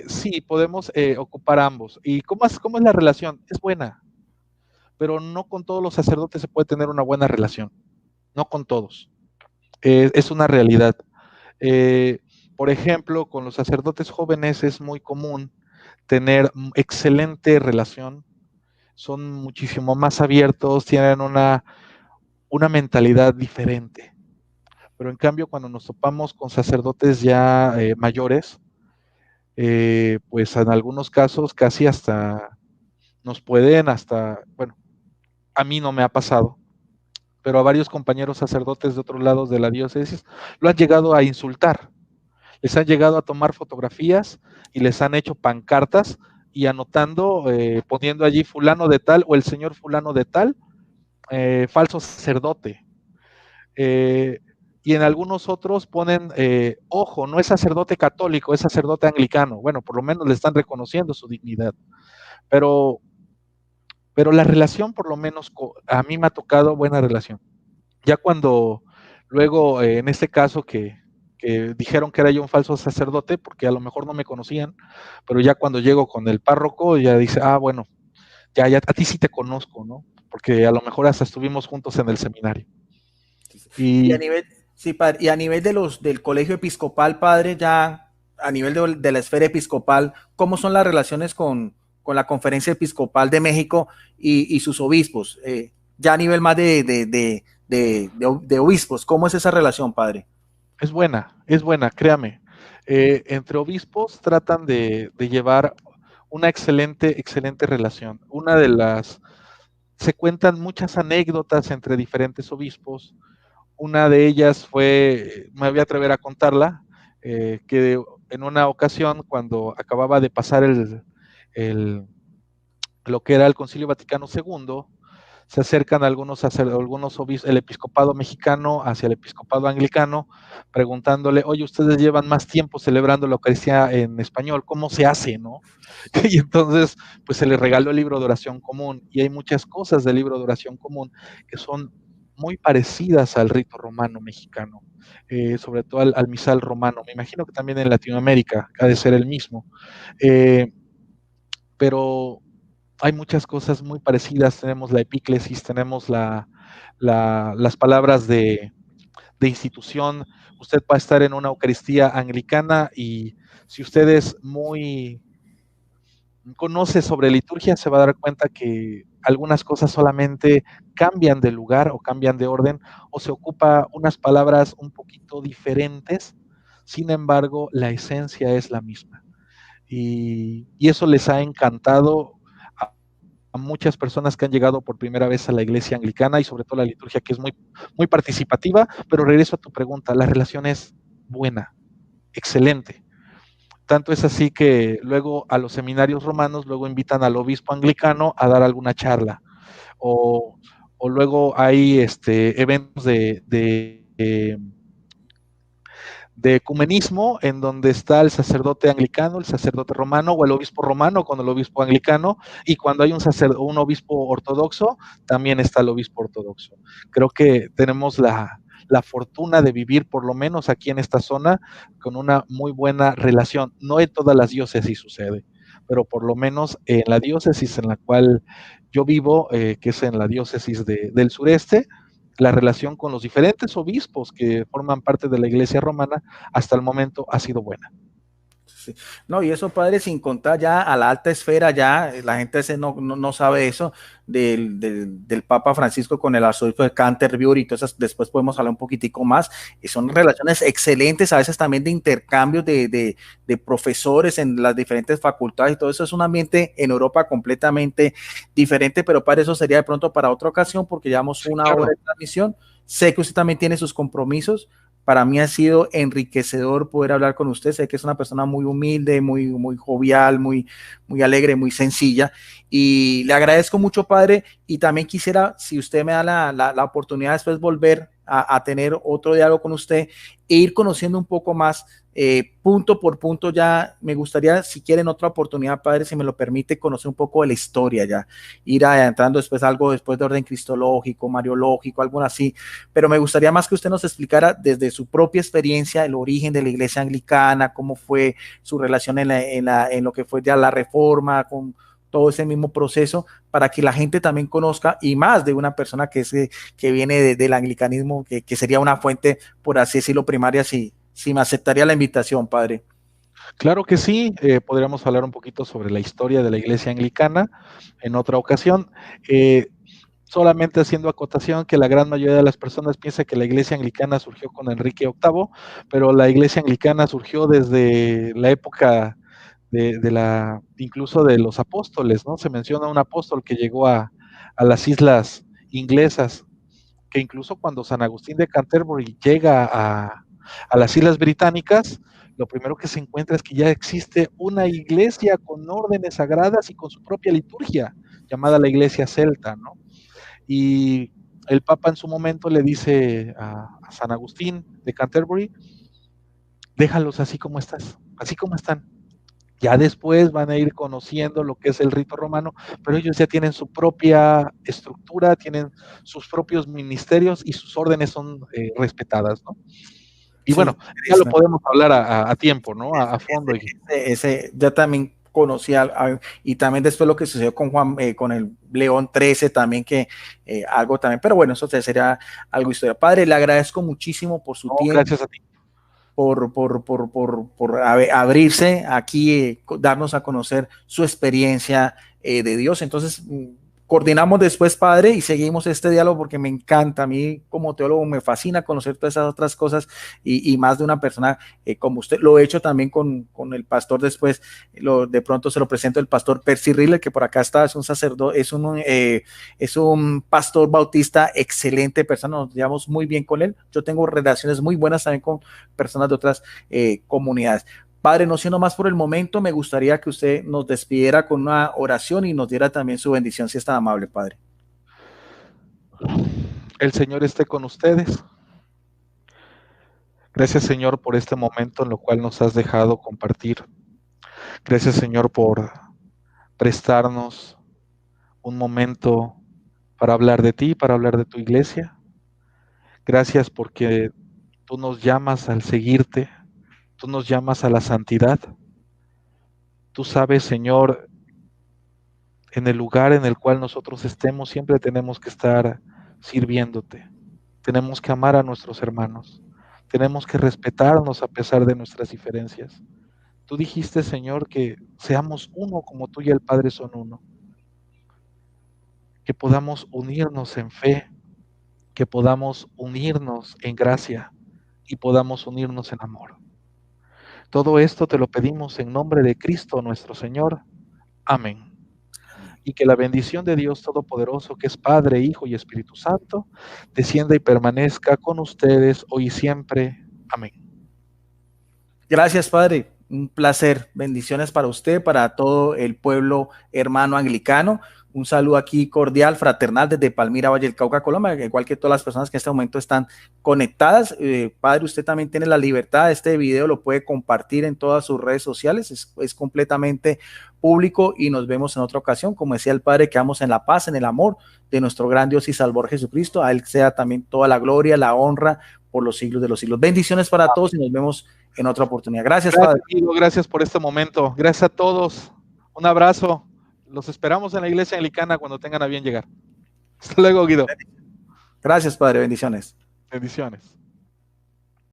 sí, podemos ocupar ambos. ¿Y cómo es la relación? Es buena, pero no con todos los sacerdotes se puede tener una buena relación. No con todos. Es una realidad. Eh, por ejemplo, con los sacerdotes jóvenes es muy común tener excelente relación. Son muchísimo más abiertos, tienen una mentalidad diferente. Pero en cambio, cuando nos topamos con sacerdotes ya mayores, pues en algunos casos casi hasta nos pueden bueno, a mí no me ha pasado, pero a varios compañeros sacerdotes de otros lados de la diócesis lo han llegado a insultar, les han llegado a tomar fotografías y les han hecho pancartas y anotando, poniendo allí fulano de tal o el señor fulano de tal, falso sacerdote. Eh, y en algunos otros ponen, ojo, no es sacerdote católico, es sacerdote anglicano. Bueno, por lo menos le están reconociendo su dignidad. Pero, pero la relación, por lo menos, a mí me ha tocado buena relación. Ya cuando luego, en este caso que dijeron que era yo un falso sacerdote, porque a lo mejor no me conocían, pero ya cuando llego con el párroco, ya dice, bueno, ya a ti sí te conozco, ¿no? Porque a lo mejor hasta estuvimos juntos en el seminario. Y a Y nivel, sí, padre, y a nivel del colegio episcopal, padre, ya a nivel de la esfera episcopal, ¿cómo son las relaciones con la Conferencia Episcopal de México y sus obispos? Ya a nivel más de obispos, ¿cómo es esa relación, padre? es buena, créame. Entre obispos tratan de llevar una excelente relación. Se cuentan muchas anécdotas entre diferentes obispos. Una de ellas fue, me voy a atrever a contarla, que en una ocasión, cuando acababa de pasar el- lo que era el Concilio Vaticano II, se acercan algunos obispos, el episcopado mexicano hacia el episcopado anglicano, preguntándole, oye, ustedes llevan más tiempo celebrando la Eucaristía en español, ¿cómo se hace, no? Y entonces, pues se les regaló el libro de oración común, y hay muchas cosas del libro de oración común que son muy parecidas al rito romano mexicano, sobre todo al misal romano. Me imagino que también en Latinoamérica ha de ser el mismo. Eh, pero hay muchas cosas muy parecidas. Tenemos la epíclesis, tenemos las palabras de institución. Usted va a estar en una Eucaristía anglicana y si usted es muy conoce sobre liturgia, se va a dar cuenta que algunas cosas solamente cambian de lugar o cambian de orden o se ocupa unas palabras un poquito diferentes. Sin embargo, la esencia es la misma. Y eso les ha encantado a muchas personas que han llegado por primera vez a la iglesia anglicana y sobre todo la liturgia que es muy participativa, pero regreso a tu pregunta, la relación es buena, excelente. Tanto es así que luego a los seminarios romanos luego invitan al obispo anglicano a dar alguna charla o, o luego hay eventos de ecumenismo en donde está el sacerdote anglicano, el sacerdote romano o el obispo romano con el obispo anglicano y cuando hay un obispo ortodoxo, también está el obispo ortodoxo. Creo que tenemos la fortuna de vivir por lo menos aquí en esta zona con una muy buena relación. No en todas las diócesis sucede, pero por lo menos en la diócesis en la cual yo vivo, que es en la diócesis del sureste, la relación con los diferentes obispos que forman parte de la Iglesia romana hasta el momento ha sido buena. Sí. No, y eso, padre, sin contar ya a la alta esfera, ya la gente no sabe eso del Papa Francisco con el arzobispo de Canterbury, entonces después podemos hablar un poquitico más, y son relaciones excelentes, a veces también de intercambios de profesores en las diferentes facultades, y todo eso es un ambiente en Europa completamente diferente, pero para eso sería de pronto para otra ocasión, porque llevamos Sí, una hora claro. de transmisión, sé que usted también tiene sus compromisos, Para mí ha sido enriquecedor poder hablar con usted. Sé que es una persona muy humilde, muy jovial, muy alegre, muy sencilla. Y le agradezco mucho, padre. Y también quisiera, si usted me da la oportunidad después volver a tener otro diálogo con usted e ir conociendo un poco más, punto por punto. Ya me gustaría, si quieren otra oportunidad, padre, si me lo permite, conocer un poco de la historia ya, ir adentrando después algo después de orden cristológico, mariológico, algo así, pero me gustaría más que usted nos explicara desde su propia experiencia el origen de la iglesia anglicana, cómo fue su relación en lo que fue ya la reforma, con todo ese mismo proceso, para que la gente también conozca, y más de una persona que viene del anglicanismo, que sería una fuente, por así decirlo, primaria, si me aceptaría la invitación, padre. Claro que sí, podríamos hablar un poquito sobre la historia de la iglesia anglicana en otra ocasión. Solamente haciendo acotación que la gran mayoría de las personas piensa que la iglesia anglicana surgió con Enrique VIII, pero la iglesia anglicana surgió desde la época incluso de los apóstoles, ¿no? Se menciona un apóstol que llegó a las islas inglesas, que incluso cuando San Agustín de Canterbury llega a las islas británicas, lo primero que se encuentra es que ya existe una iglesia con órdenes sagradas y con su propia liturgia, llamada la iglesia celta, ¿no? Y el Papa en su momento le dice a San Agustín de Canterbury, déjalos así como estás, así como están. Ya después van a ir conociendo lo que es el rito romano, pero ellos ya tienen su propia estructura, tienen sus propios ministerios y sus órdenes son respetadas, ¿no? Y Sí, bueno, ya lo podemos hablar a tiempo, ¿no? A fondo. ya también conocía, y también después lo que sucedió con Juan, con el León 13 también, que algo también, pero bueno, eso sería algo historia. Padre, le agradezco muchísimo por su No, tiempo, gracias a ti. por abrirse aquí, darnos a conocer su experiencia de Dios. Entonces, coordinamos después, padre, y seguimos este diálogo porque me encanta. A mí como teólogo me fascina conocer todas esas otras cosas, y más de una persona como usted. Lo he hecho también con el pastor después. De pronto se lo presento el pastor Percy Riller, que por acá está, es un sacerdote, es un pastor bautista, excelente persona, nos llevamos muy bien con él. Yo tengo relaciones muy buenas también con personas de otras comunidades. Padre, no siendo más por el momento, me gustaría que usted nos despidiera con una oración y nos diera también su bendición, si es tan amable, Padre. El Señor esté con ustedes. Gracias, Señor, por este momento en lo cual nos has dejado compartir. Gracias, Señor, por prestarnos un momento para hablar de ti, para hablar de tu iglesia. Gracias porque tú nos llamas al seguirte, tú nos llamas a la santidad. Tú sabes, Señor, en el lugar en el cual nosotros estemos, siempre tenemos que estar sirviéndote. Tenemos que amar a nuestros hermanos. Tenemos que respetarnos a pesar de nuestras diferencias. Tú dijiste, Señor, que seamos uno como tú y el Padre son uno. Que podamos unirnos en fe, que podamos unirnos en gracia y podamos unirnos en amor. Todo esto te lo pedimos en nombre de Cristo nuestro Señor. Amén. Y que la bendición de Dios Todopoderoso, que es Padre, Hijo y Espíritu Santo, descienda y permanezca con ustedes hoy y siempre. Amén. Gracias, Padre. Un placer. Bendiciones para usted, para todo el pueblo hermano anglicano. Un saludo aquí cordial, fraternal desde Palmira, Valle del Cauca, Colombia, igual que todas las personas que en este momento están conectadas. Padre, usted también tiene la libertad. Este video lo puede compartir en todas sus redes sociales. Es completamente público, y nos vemos en otra ocasión. Como decía el Padre, que vamos en la paz, en el amor de nuestro gran Dios y Salvador Jesucristo. A Él sea también toda la gloria, la honra por los siglos de los siglos. Bendiciones para todos y nos vemos en otra oportunidad. Gracias, Padre. Amigo, gracias por este momento. Gracias a todos. Un abrazo. Los esperamos en la iglesia anglicana cuando tengan a bien llegar. Hasta luego, Guido. Gracias, Padre. Bendiciones. Bendiciones.